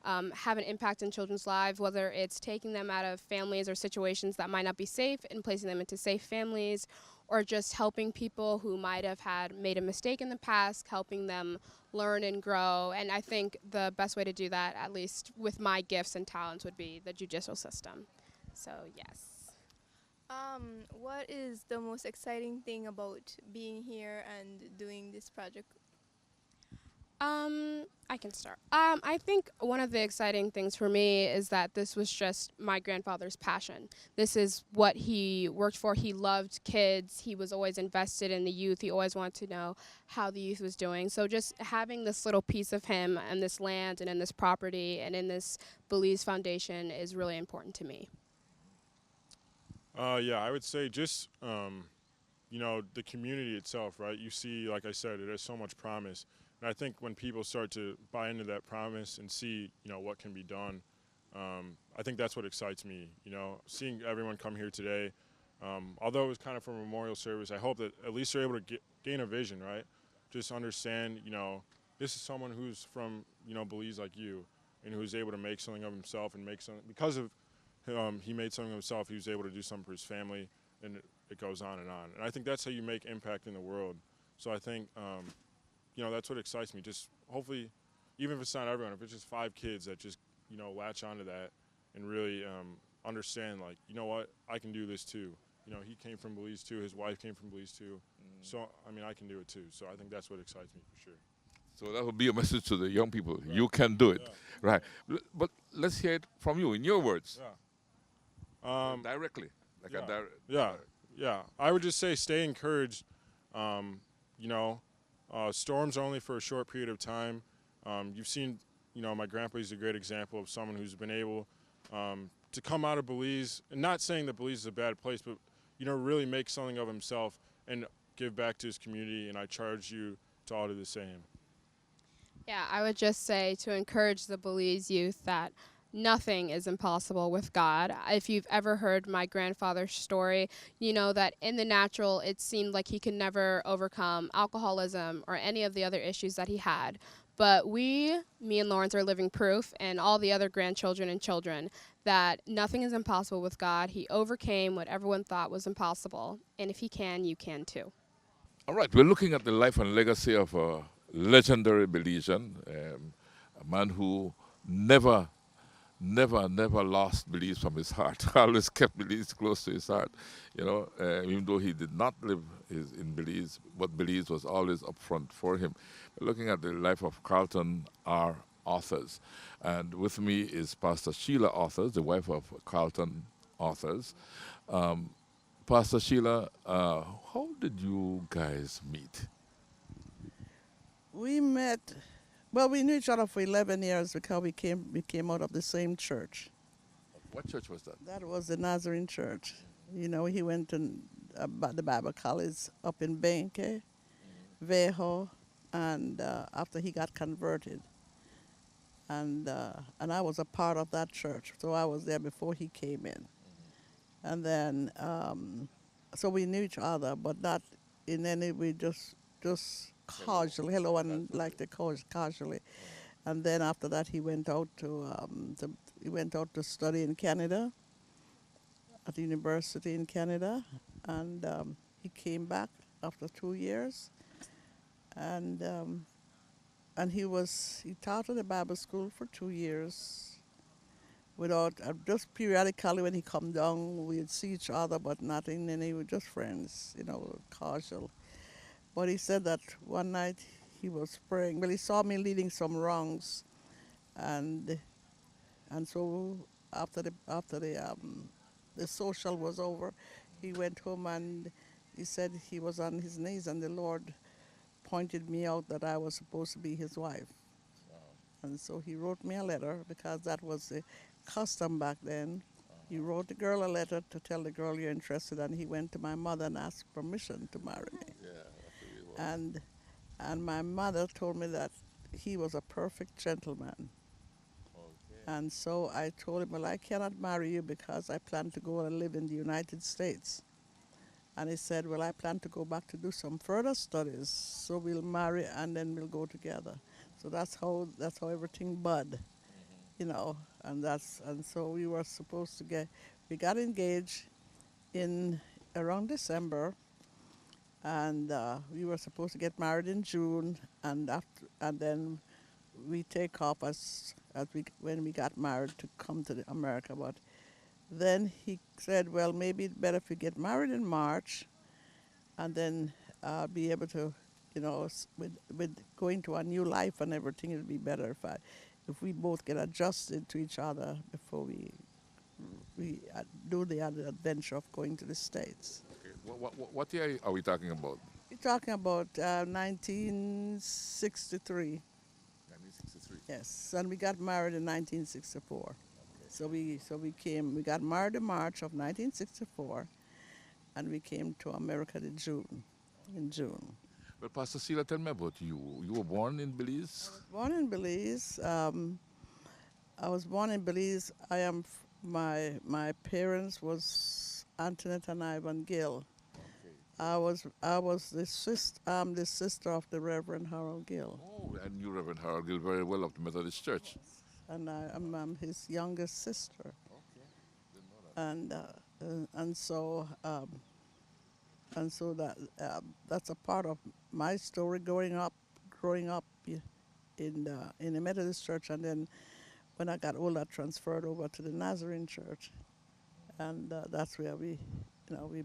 have an impact in children's lives, whether it's taking them out of families or situations that might not be safe and placing them into safe families, or just helping people who might have made a mistake in the past, helping them learn and grow. And I think the best way to do that, at least with my gifts and talents, would be the judicial system. So, yes. What is the most exciting thing about being here and doing this project? I can start. I think one of the exciting things for me is that this was just my grandfather's passion. This is what he worked for. He loved kids. He was always invested in the youth. He always wanted to know how the youth was doing. So just having this little piece of him and this land and in this property and in this Belize Foundation is really important to me. Yeah, I would say just, the community itself, right? You see, like I said, it has so much promise. And I think when people start to buy into that promise and see, what can be done, I think that's what excites me. Seeing everyone come here today, although it was kind of for a memorial service, I hope that at least they're able to gain a vision, right? Just understand, this is someone who's from, Belize like you, and who's able to make something of himself and make something, because of he made something of himself, he was able to do something for his family, and it goes on and on. And I think that's how you make impact in the world. So I think, that's what excites me. Just hopefully, even if it's not everyone, if it's just 5 kids that just, latch onto that and really understand, like, you know what, I can do this too. He came from Belize too. His wife came from Belize too. So, I mean, I can do it too. So I think that's what excites me for sure. So that would be a message to the young people. Right. You can do it. Yeah. Right. But let's hear it from you in your words. Yeah. Directly. Yeah. I would just say stay encouraged. Storms are only for a short period of time. You've seen, my grandpa is a great example of someone who's been able to come out of Belize, and not saying that Belize is a bad place, but, really make something of himself and give back to his community, and I charge you to all do the same. Yeah, I would just say to encourage the Belize youth that nothing is impossible with God. If you've ever heard my grandfather's story, you know that in the natural, it seemed like he could never overcome alcoholism or any of the other issues that he had. But me and Lawrence are living proof, and all the other grandchildren and children, that nothing is impossible with God. He overcame what everyone thought was impossible. And if he can, you can too. All right, we're looking at the life and legacy of a legendary Belizean, a man who never lost Belize from his heart. Always kept Belize close to his heart. Even though he did not live in Belize, but Belize was always up front for him. We're looking at the life of Carlton Arthurs. And with me is Pastor Sheila Arthurs, the wife of Carlton Arthurs. Pastor Sheila, how did you guys meet? We met, we knew each other for 11 years because we came out of the same church. What church was that? That was the Nazarene Church. He went to the Bible College up in Benke, Vejo, and after he got converted. And I was a part of that church, so I was there before he came in. And then, so we knew each other, but not in any way, just casually, hello, and like the casually. And then after that, he went out to study in Canada, at the university in Canada, and he came back after 2 years, and he taught at the Bible school for 2 years. Without just periodically when he come down, we'd see each other, but nothing. And he was just friends, casual. But he said that one night he was praying. Well, he saw me leading some wrongs, and so after the social was over, he went home and he said he was on his knees, and the Lord pointed me out that I was supposed to be his wife. And so he wrote me a letter, because that was the custom back then. He wrote the girl a letter to tell the girl you're interested, and he went to my mother and asked permission to marry me. And my mother told me that he was a perfect gentleman. And so I told him, well, I cannot marry you because I plan to go and live in the United States. And he said, well, I plan to go back to do some further studies, so we'll marry and then we'll go together. So that's how everything bud, and so we were supposed to we got engaged in around December, and we were supposed to get married in June, and then we take off when we got married to come to America. But then he said, well, maybe it's better if we get married in March, and then be able to, with going to a new life and everything, it would be better if we both get adjusted to each other before we do the other adventure of going to the States. Okay. What year are we talking about? We're talking about 1963. 1963. Yes, and we got married in 1964. Okay. So we got married in March of 1964, and we came to America in June. Well, Pastor Sheila, tell me about you. You were born in Belize? I was born in Belize. My parents was Antoinette and Ivan Gill. Okay. I was the sister of the Reverend Harold Gill. Oh, I knew Reverend Harold Gill very well of the Methodist Church. And I'm his youngest sister. Okay, didn't know that. And so that's a part of my story growing up in the Methodist Church, and then when I got older, I transferred over to the Nazarene Church, and that's where we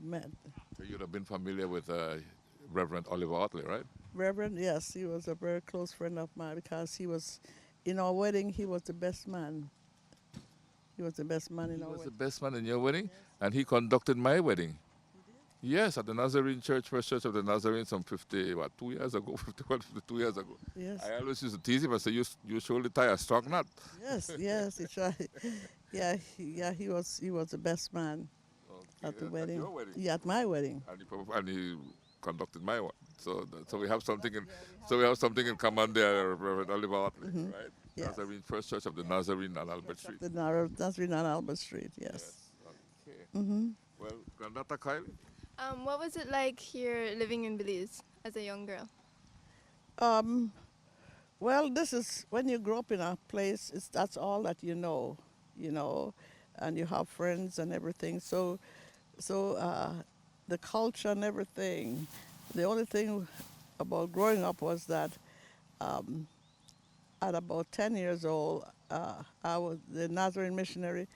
met. So you'd have been familiar with Reverend Oliver Otley, right? Reverend, yes, he was a very close friend of mine, because he was, in our wedding, he was the best man. He was the best man in our wedding. He was the best man in your wedding? Yes. And he conducted my wedding. Yes, at the Nazarene Church, First Church of the Nazarene, some 52 years ago. Yes. I always used to tease him and say, you surely tie a strong knot. Yes, he tried. Yeah, he was the best man at the wedding. At your wedding? Yeah, at my wedding. And he conducted my one. So we have something in common there, Reverend Oliver Otley, right? Yes. Nazarene, First Church of the Nazarene on Albert Street. The Nazarene on Albert Street, yes. Okay. Mm-hmm. Well, Grandata Kylie? What was it like here living in Belize as a young girl? Well, this is when you grow up in a place, that's all that you know, and you have friends and everything. So the culture and everything. The only thing about growing up was that at about 10 years old, the Nazarene missionary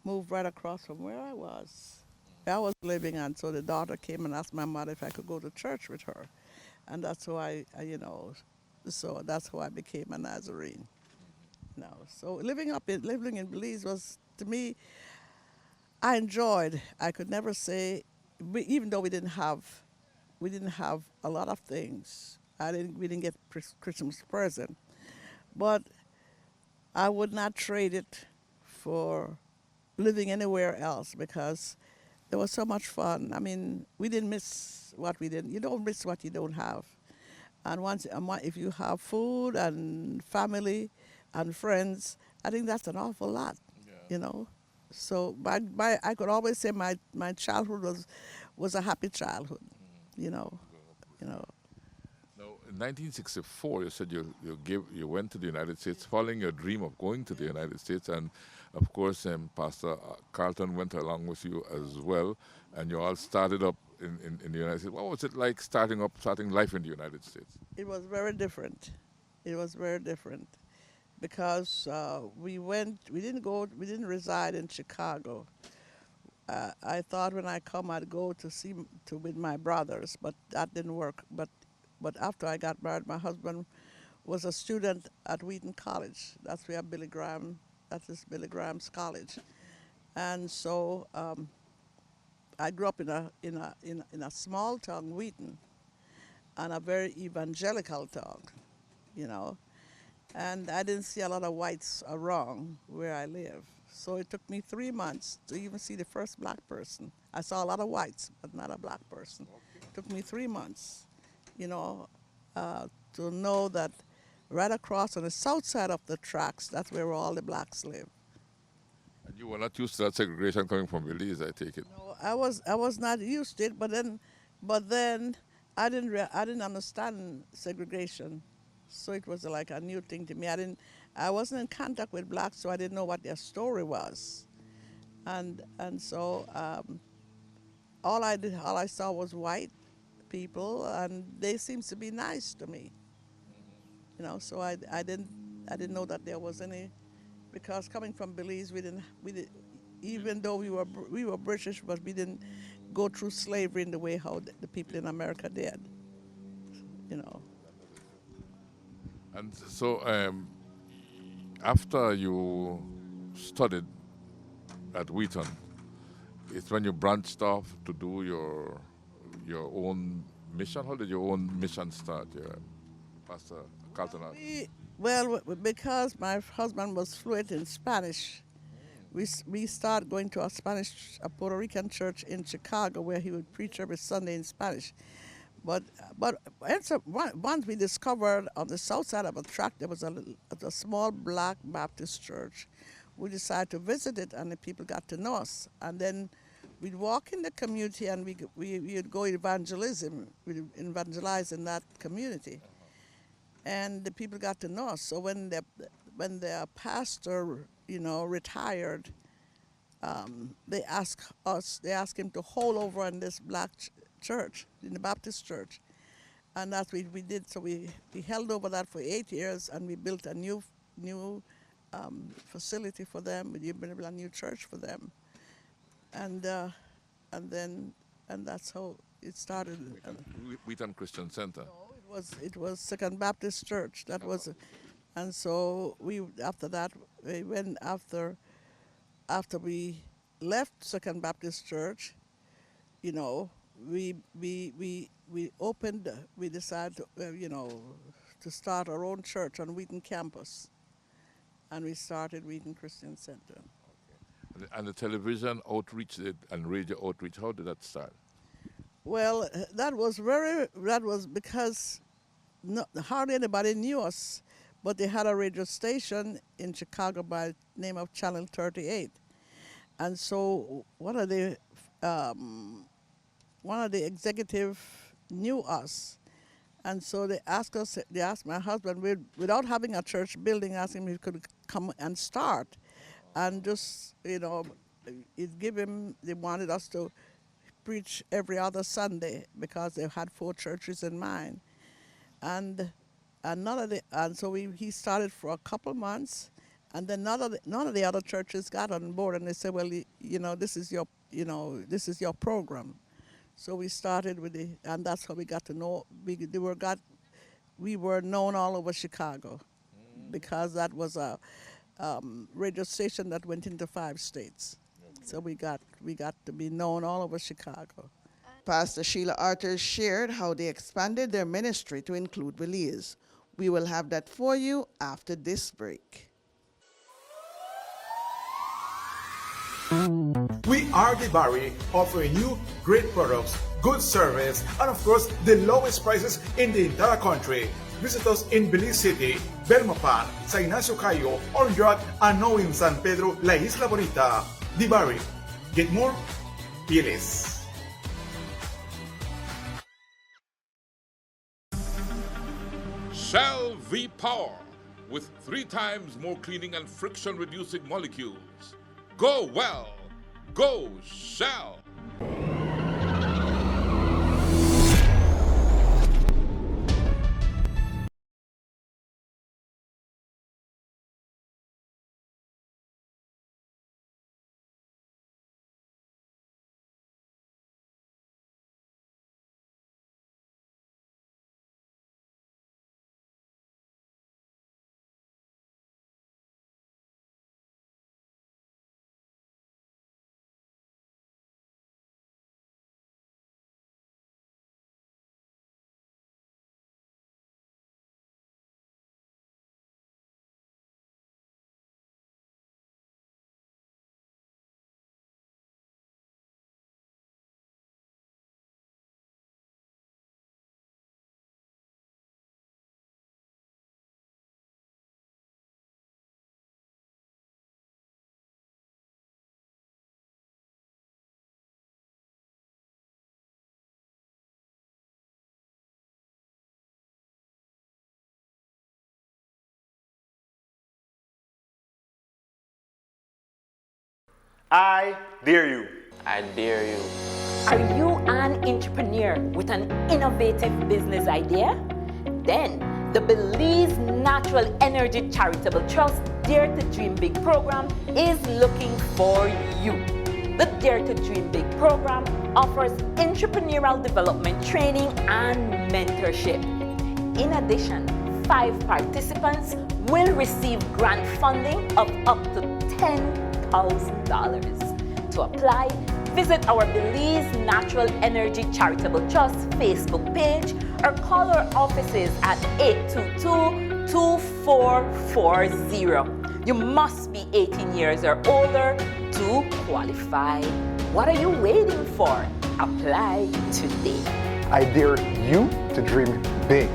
moved right across from where I was living, and so the daughter came and asked my mother if I could go to church with her, and that's why that's how I became a Nazarene. So living in Belize was, to me, I enjoyed. I could never say, even though we didn't have a lot of things. We didn't get Christmas present, but I would not trade it for living anywhere else, because there was so much fun. I mean, we didn't miss what we didn't. You don't miss what you don't have. And if you have food and family and friends, I think that's an awful lot, So I could always say my childhood was a happy childhood, Now, in 1964, you said you went to the United States, following your dream of going to the United States, and of course, Pastor Carlton went along with you as well, and you all started up in the United States. What was it like starting life in the United States? It was very different. It was very different because we didn't reside in Chicago. I thought when I come I'd go to with my brothers, but that didn't work. But after I got married, my husband was a student at Wheaton College. That's where that is Billy Graham's college. And so I grew up in a small town, Wheaton, and a very evangelical town, you know. And I didn't see a lot of whites around where I live. So it took me 3 months to even see the first black person. I saw a lot of whites, but not a black person. It took me 3 months, you know, to know that right across on the south side of the tracks, that's where all the blacks live. And you were not used to that segregation coming from Belize, I take it. No, I was not used to it, but then I didn't understand segregation, so it was like a new thing to me. I wasn't in contact with blacks, so I didn't know what their story was, and so all I saw was white people, and they seemed to be nice to me, you know. So I didn't know that there was any, because coming from Belize, we didn't even though we were British, but we didn't go through slavery in the way how the people in America did, you know. And so after you studied at Wheaton, it's when you branched off to do your own mission. How did your own mission start, Pastor Carlton Arthurs? Well, because my husband was fluent in Spanish, we started going to a Puerto Rican church in Chicago where he would preach every Sunday in Spanish. But once we discovered on the south side of a track there was a small black Baptist church, we decided to visit it, and the people got to know us. And then we'd walk in the community, and we'd go evangelism, we'd evangelize in that community. And the people got to know us. So when the pastor, you know, retired, they asked him to hold over in this black church, in the Baptist church. And that's what we did. So we held over that for 8 years, and we built a new facility for them. We built a new church for them. And that's how it started. Wheaton Christian Center. No, it was Second Baptist Church. That was, and so after that after we left Second Baptist Church, you know, we decided to start our own church on Wheaton campus, and we started Wheaton Christian Center. Okay. And the television outreach and radio outreach, how did that start? Well, that was because hardly anybody knew us, but they had a radio station in Chicago by the name of Channel 38, and so one of the executive knew us, and so they asked my husband, without having a church building, asked him if he could come and start, and just, you know, they wanted us to preach every other Sunday because they had 4 churches in mind, and so he started for a couple months, and then none of the other churches got on board, and they said, well, you know, this is your program. So we started and that's how we got to know. We were known all over Chicago, because that was a radio station that went into 5 states. So we got to be known all over Chicago. Pastor Sheila Arthurs shared how they expanded their ministry to include Belize. We will have that for you after this break. We are Barry, offering you great products, good service, and of course, the lowest prices in the entire country. Visit us in Belize City, Belmopan, Sa Ignacio Cayo, or York, and now in San Pedro, La Isla Bonita. Barry. Get more? Fieles. Shell V-Power, with 3 times more cleaning and friction-reducing molecules. Go well. Go Shell. I dare you. I dare you. Are you an entrepreneur with an innovative business idea? Then the Belize Natural Energy Charitable Trust Dare to Dream Big program is looking for you. The Dare to Dream Big program offers entrepreneurial development training and mentorship. In addition, 5 participants will receive grant funding of up to $10,000. To apply, visit our Belize Natural Energy Charitable Trust Facebook page or call our offices at 822-2440. You must be 18 years or older to qualify. What are you waiting for? Apply today. I dare you to dream big.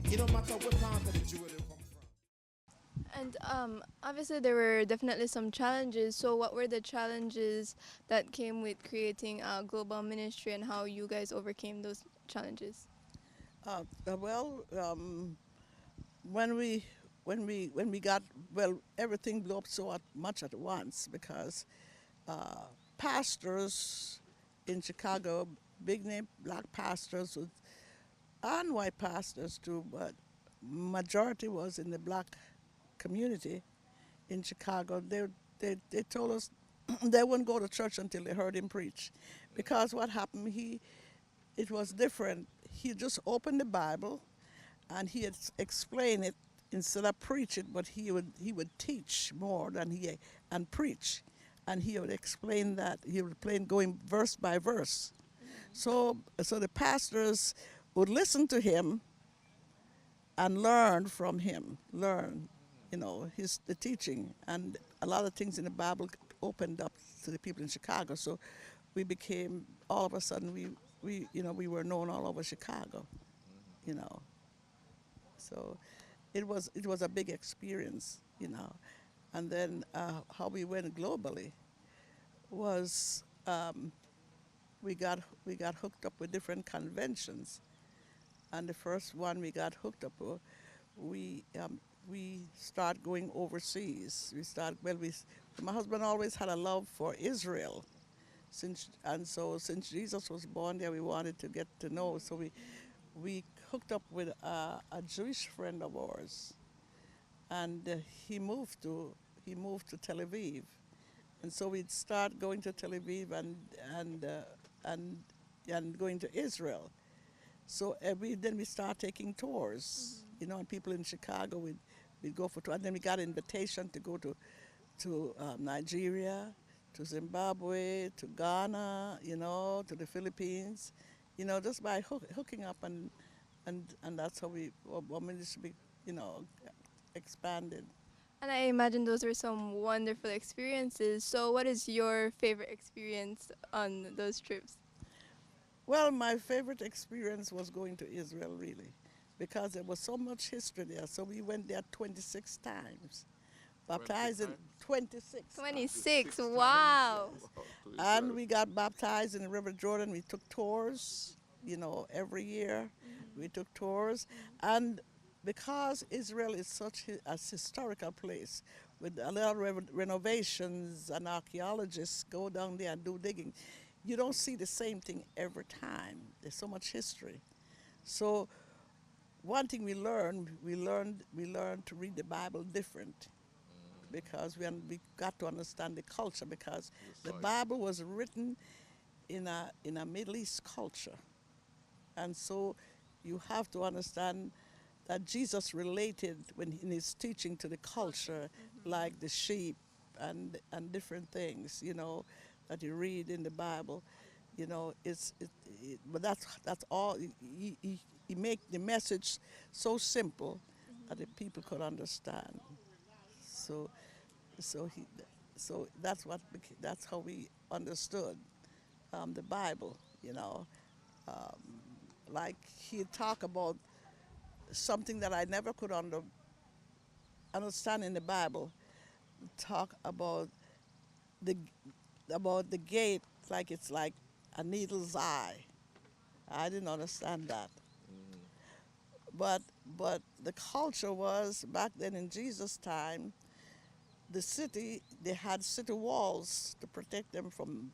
It don't matter what part of the jewel they come from. And obviously there were definitely some challenges. So what were the challenges that came with creating a global ministry, and how you guys overcame those challenges? When we got, everything blew up so much at once because pastors in Chicago, big name black pastors and white pastors too, but majority was in the black community in Chicago. They told us they wouldn't go to church until they heard him preach, because what happened, it was different. He just opened the Bible and he had explained it instead of preach it, but he would teach more than and preach, and he would explain that he would explain going verse by verse. So the pastors would listen to him and learn from him, the teaching, and a lot of things in the Bible opened up to the people in Chicago. So we became, all of a sudden we were known all over Chicago, So it was a big experience, And then how we went globally was we got hooked up with different conventions, and the first one we got hooked up with, we start going overseas. My husband always had a love for Israel, since Jesus was born there, we wanted to get to know. So we hooked up with a Jewish friend of ours, and he moved to Tel Aviv, and so we'd start going to Tel Aviv and going to Israel. So then we start taking tours, and people in Chicago we'd go for tours, and then we got an invitation to go to Nigeria, to Zimbabwe, to Ghana, to the Philippines, just by hooking up, and that's how our ministry, expanded. And I imagine those were some wonderful experiences. So what is your favorite experience on those trips? Well, my favorite experience was going to Israel, really, because there was so much history there. So we went there 26 times. Baptized in 26. 26, wow. And we got baptized in the River Jordan. We took tours, every year. We took tours. And because Israel is such a historical place, with a lot of renovations, and archaeologists go down there and do digging, you don't see the same thing every time. There's so much history. So one thing we learned to read the Bible different, because we got to understand the culture, because the Bible was written in a Middle East culture. And so you have to understand that Jesus related in his teaching to the culture, like the sheep and different things, that you read in the Bible. But that's all. He make the message so simple that the people could understand. So that's how we understood the Bible. Like he talk about something that I never could understand in the Bible. Talk about the gate, like it's like a needle's eye. I didn't understand that. but the culture was back then in Jesus' time. The city, they had city walls to protect them from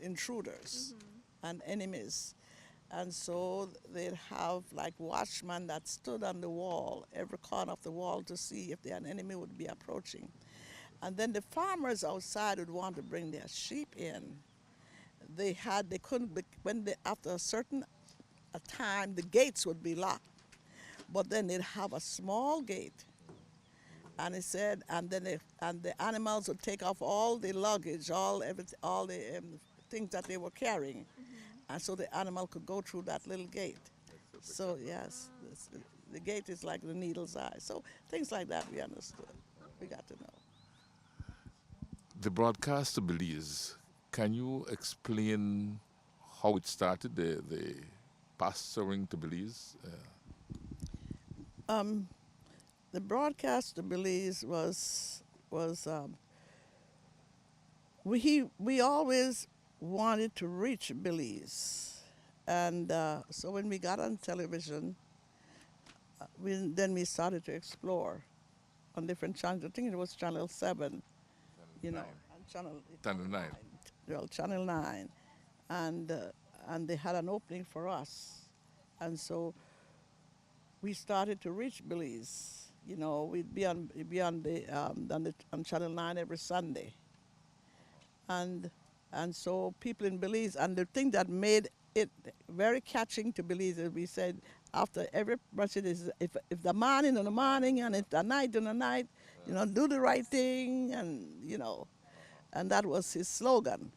intruders and enemies. And so they'd have like watchmen that stood on the wall, every corner of the wall, to see if an enemy would be approaching. And then the farmers outside would want to bring their sheep in. They couldn't after a certain time the gates would be locked, but then they'd have a small gate. And he said, and the animals would take off all the luggage, all the things that they were carrying, and so the animal could go through that little gate. So yes, the gate is like the needle's eye. So things like that we understood. We got to know. The broadcast to Belize, can you explain how it started, the pastoring to Belize? The broadcast to Belize was we always wanted to reach Belize, and so when we got on television, then we started to explore on different channels. I think it was Channel 7, and Channel 9. Well, Channel 9, and they had an opening for us, and so we started to reach Belize. We'd be on Channel 9 every Sunday, and so people in Belize, and the thing that made it very catching to Belize is we said after every message is if the morning in the morning and if the night in the night, do the right thing, and that was his slogan,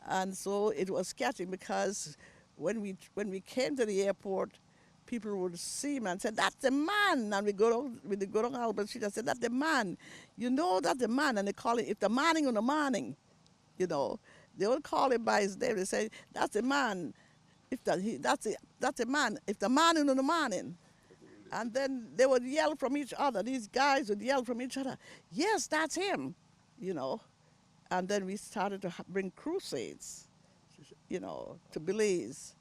and so it was catching because when we came to the airport, people would see him and say, "That's the man." And we go down Albert Street and say, "That's the man." That's the man. And they call it, if the morning on the morning, they would call him by his name. They say, "That's the man." That's the man. If the morning on the morning. And then they would yell from each other. These guys would yell from each other, "Yes, that's him," And then we started to bring crusades, to Belize,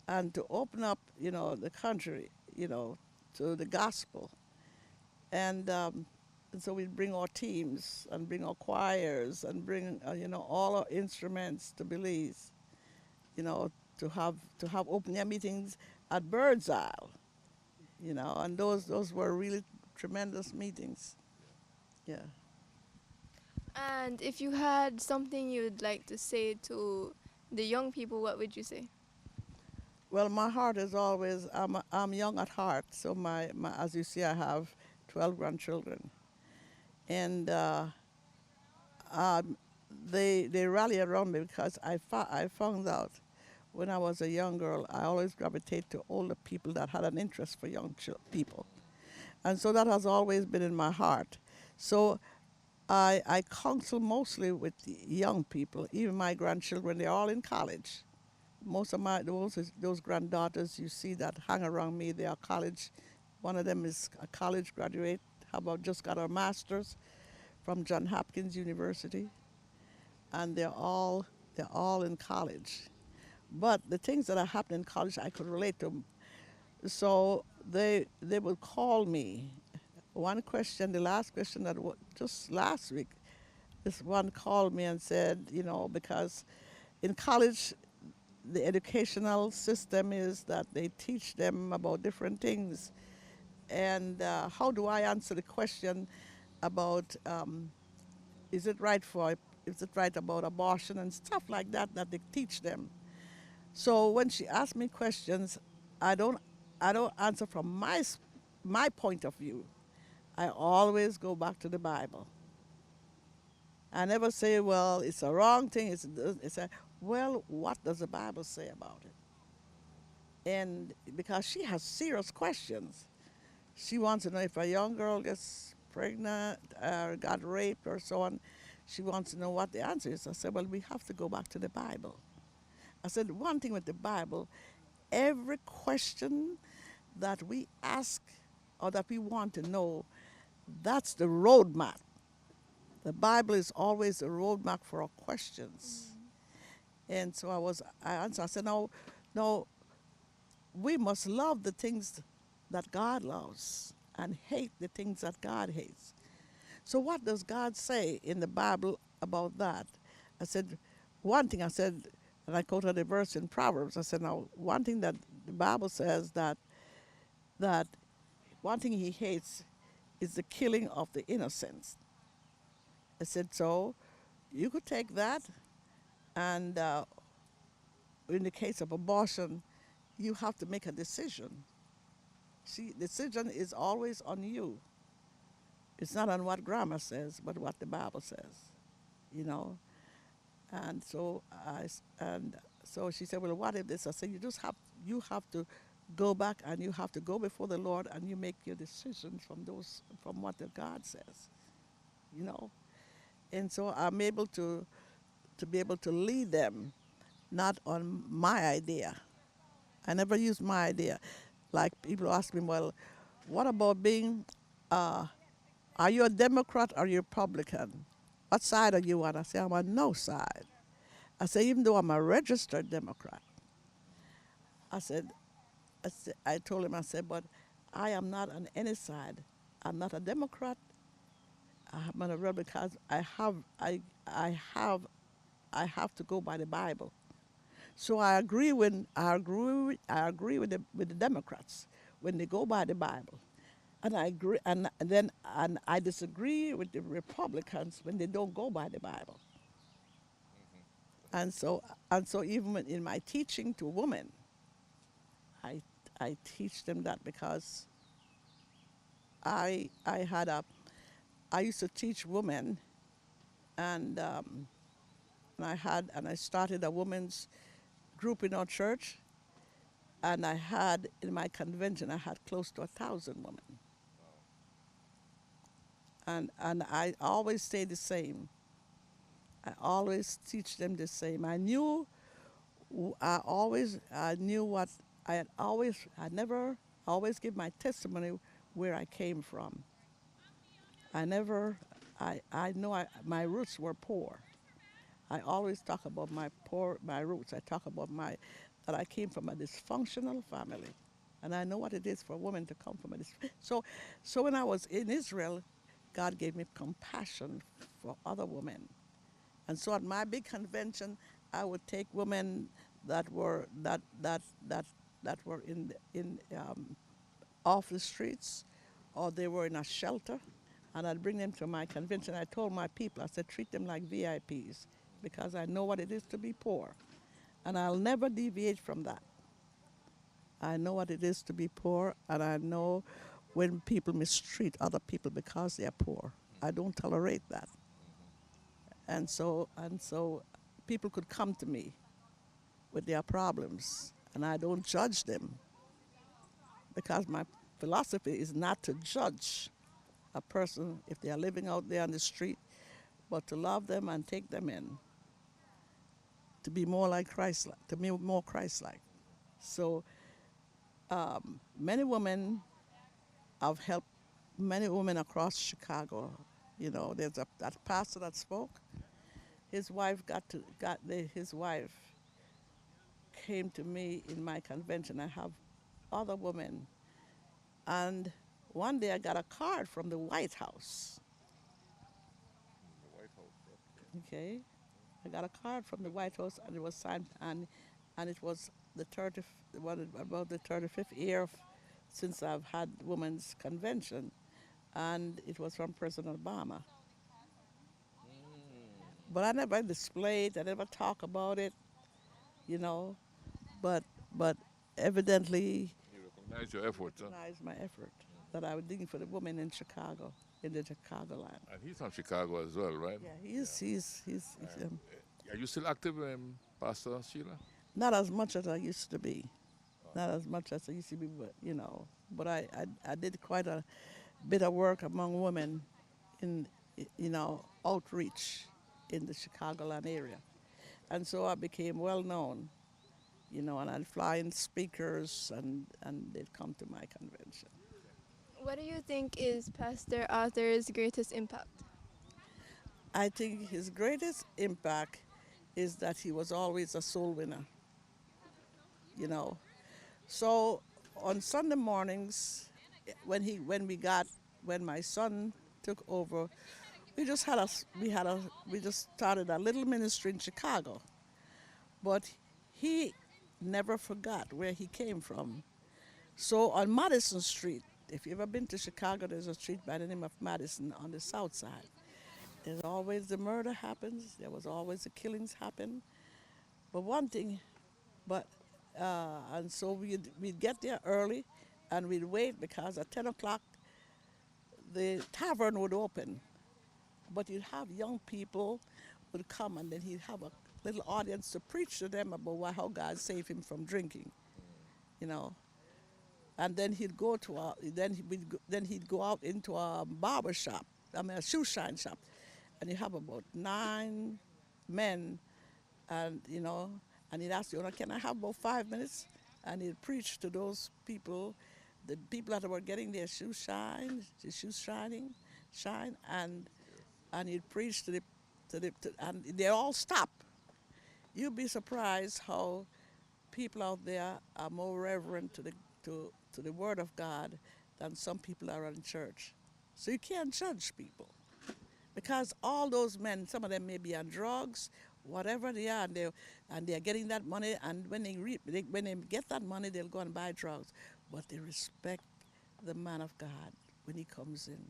and to open up, the country, to the gospel. And so we'd bring our teams and bring our choirs and bring, all our instruments to Belize, to have open air meetings at Bird's Isle, and those were really tremendous meetings. Yeah. And if you had something you'd like to say to the young people, what would you say? Well, my heart is always, I'm young at heart, so my as you see, I have 12 grandchildren. And they rally around me because I found out when I was a young girl, I always gravitate to older people that had an interest for young people. And so that has always been in my heart. So I counsel mostly with the young people, even my grandchildren, they're all in college. Most of those granddaughters you see that hang around me, they are college. One of them is a college graduate, just got her master's from Johns Hopkins University, and they're all in college. But the things that are happening in college, I could relate to. So they would call me. One question, the last question that just last week, this one called me and said, because in college, the educational system is that they teach them about different things. And how do I answer the question about is it right about abortion and stuff like that they teach them? So when she asked me questions, I don't answer from my point of view. I always go back to the Bible. I never say, well, it's a wrong thing. It's well, what does the Bible say about it? And because she has serious questions. She wants to know if a young girl gets pregnant or got raped or so on. She wants to know what the answer is. I said, well, we have to go back to the Bible. I said, one thing with the Bible, every question that we ask or that we want to know, that's the roadmap. The Bible is always the roadmap for our questions. And so I answered. I said, no, we must love the things that God loves and hate the things that God hates. So what does God say in the Bible about that? I said, one thing I said, and I quoted a verse in Proverbs. I said, now, one thing that the Bible says that one thing he hates is the killing of the innocents. I said, so you could take that, and in the case of abortion, you have to make a decision. See, decision is always on you. It's not on what grammar says, but what the Bible says, you know. And so so she said, well, what if this? I said, you have to go back and you have to go before the Lord and you make your decisions from what the God says, you know. And so I'm able to be able to lead them, not on my idea. I never use my idea. Like people ask me, well, what about being, are you a Democrat or you Republican? What side are you on? I say, I'm on no side. I say, even though I'm a registered Democrat, I told him, I said, but I am not on any side. I'm not a Democrat. I'm not a rebel because I have to go by the Bible. So I agree with the Democrats when they go by the Bible, and I agree, and I disagree with the Republicans when they don't go by the Bible. And so even in my teaching to women, I teach them that because I used to teach women, and I started a women's group in our church, and I had in my convention I had close to 1,000 women, and I always say the same. I always teach them the same. I knew what I never always give my testimony where I came from. I know my roots were poor. I always talk about my roots. I talk about that I came from a dysfunctional family, and I know what it is for a woman to come from a so when I was in Israel, God gave me compassion for other women, and so at my big convention, I would take women that were in off the streets, or they were in a shelter, and I'd bring them to my convention. I told my people, I said, treat them like VIPs, because I know what it is to be poor, and I'll never deviate from that. I know what it is to be poor, and I know when people mistreat other people because they're poor. I don't tolerate that. And so people could come to me with their problems, and I don't judge them, because my philosophy is not to judge a person if they are living out there on the street, but to love them and take them in, to be more like Christ-like, to be more Christ-like. So many women, I've helped many women across Chicago. You know, there's that pastor that spoke. His wife his wife came to me in my convention. I have other women, and one day I got a card from the White House. The White House. Okay, I got a card from the White House, and it was signed, and it was about the 35th year since I've had women's convention, and it was from President Obama. But I never displayed, I never talk about it, you know, but evidently He recognized your efforts. recognized my effort that I was doing for the women in Chicago, in the Chicagoland. And he's from Chicago as well, right? Yeah, he's Are you still active, Pastor Sheila? not as much as I used to be. Not as much as I used to be, but, you know. But I did quite a bit of work among women in, you know, outreach in the Chicagoland area. And so I became well known, you know, and I'd fly in speakers, and they'd come to my convention. What do you think is Pastor Arthurs' greatest impact? I think his greatest impact is that he was always a soul winner. You know, So on Sunday mornings, when my son took over, we just started a little ministry in Chicago. But he never forgot where he came from. So on Madison Street, if you've ever been to Chicago, there's a street by the name of Madison on the south side. There's always the murder happens. There was always the killings happen. But and so we'd get there early and we'd wait because at 10 o'clock the tavern would open. But you'd have young people would come and then he'd have a little audience to preach to them about how God saved him from drinking, you know. And then he'd go out into a barber shop, a shoe shine shop, and he'd have about 9 men, and you know, and he'd ask you, can I have about 5 minutes? And he'd preach to those people, the people that were getting their shoes shining, and he'd preach and they all stop. You'd be surprised how people out there are more reverent to the Word of God than some people are in church. So you can't judge people, because all those men, some of them may be on drugs, whatever they are, and they're getting that money, and when they get that money, they'll go and buy drugs. But they respect the man of God when he comes in.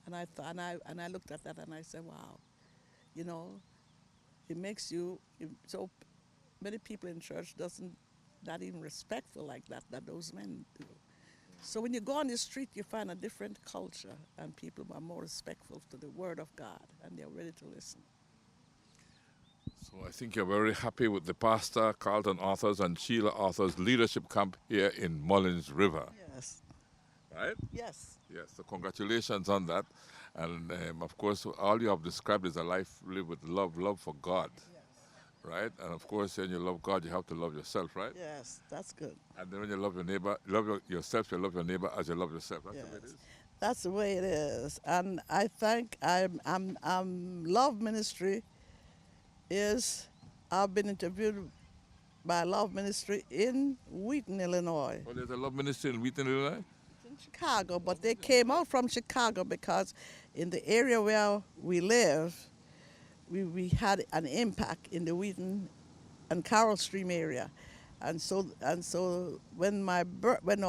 And I looked at that and I said, wow, you know, it makes you, so many people in church not even respectful like that those men do. So when you go on the street, you find a different culture, and people are more respectful to the Word of God, and they're ready to listen. So I think you're very happy with the Pastor Carlton Arthurs and Sheila Arthurs leadership camp here in Mullins River. Yes. Right? Yes. Yes, so congratulations on that. And of course, all you have described is a life lived with love for God. Yes. Right? And of course, when you love God, you have to love yourself, right? Yes, that's good. And then when you love your neighbor, yourself, you love your neighbor as you love yourself. That's the way it is. That's the way it is. And I think Love Ministry I've been interviewed by Love Ministry in Wheaton, Illinois. Oh, there's a Love Ministry in Wheaton, Illinois? In Chicago, but they came out from Chicago because in the area where we live, we had an impact in the Wheaton and Carroll Stream area. And so when our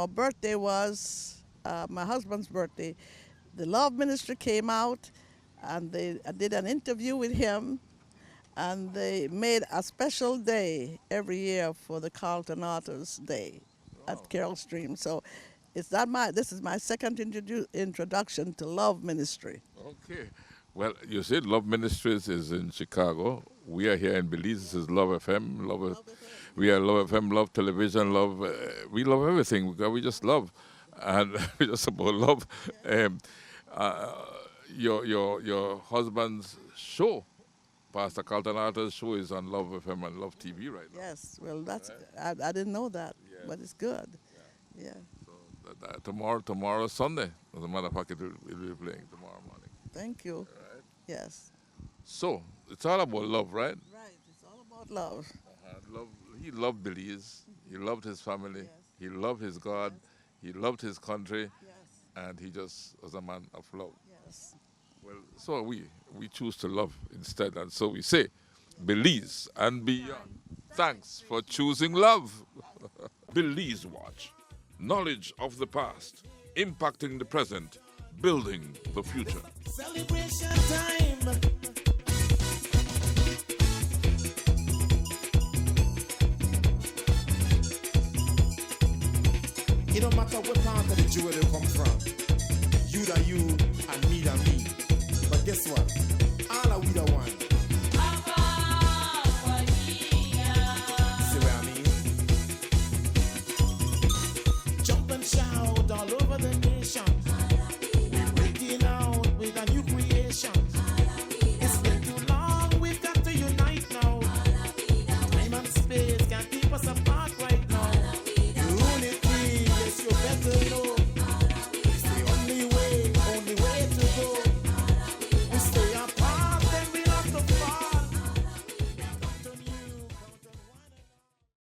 birthday was, my husband's birthday, the Love Ministry came out and I did an interview with him, and they made a special day every year for the Carlton Arthurs Day at Carroll Stream. So this is my second introduction to Love Ministry. Okay. Well, you said Love Ministries is in Chicago. We are here in Belize. This is Love FM. We are Love FM, Love Television, Love. We love everything because we just love, and we just about love. Your husband's show, Pastor Carlton Arthurs' show, is on Love FM and Love TV right now. Yes, well, that's right. I didn't know that, but it's good. Yeah. So tomorrow Sunday. As a matter of fact, it will be playing tomorrow morning. Thank you. Right. Yes. So it's all about love, right? Right. It's all about love. Love. He loved Belize. He loved his family. Yes. He loved his God. Yes. He loved his country. Yes. And he just was a man of love. Yes. Well, so we choose to love instead, and so we say, Belize and beyond. Thanks for choosing love. Belize Watch. Knowledge of the past, impacting the present, building the future. Celebration time. It don't matter what part of the jewel they come from. You and me. But guess what? All are we the one.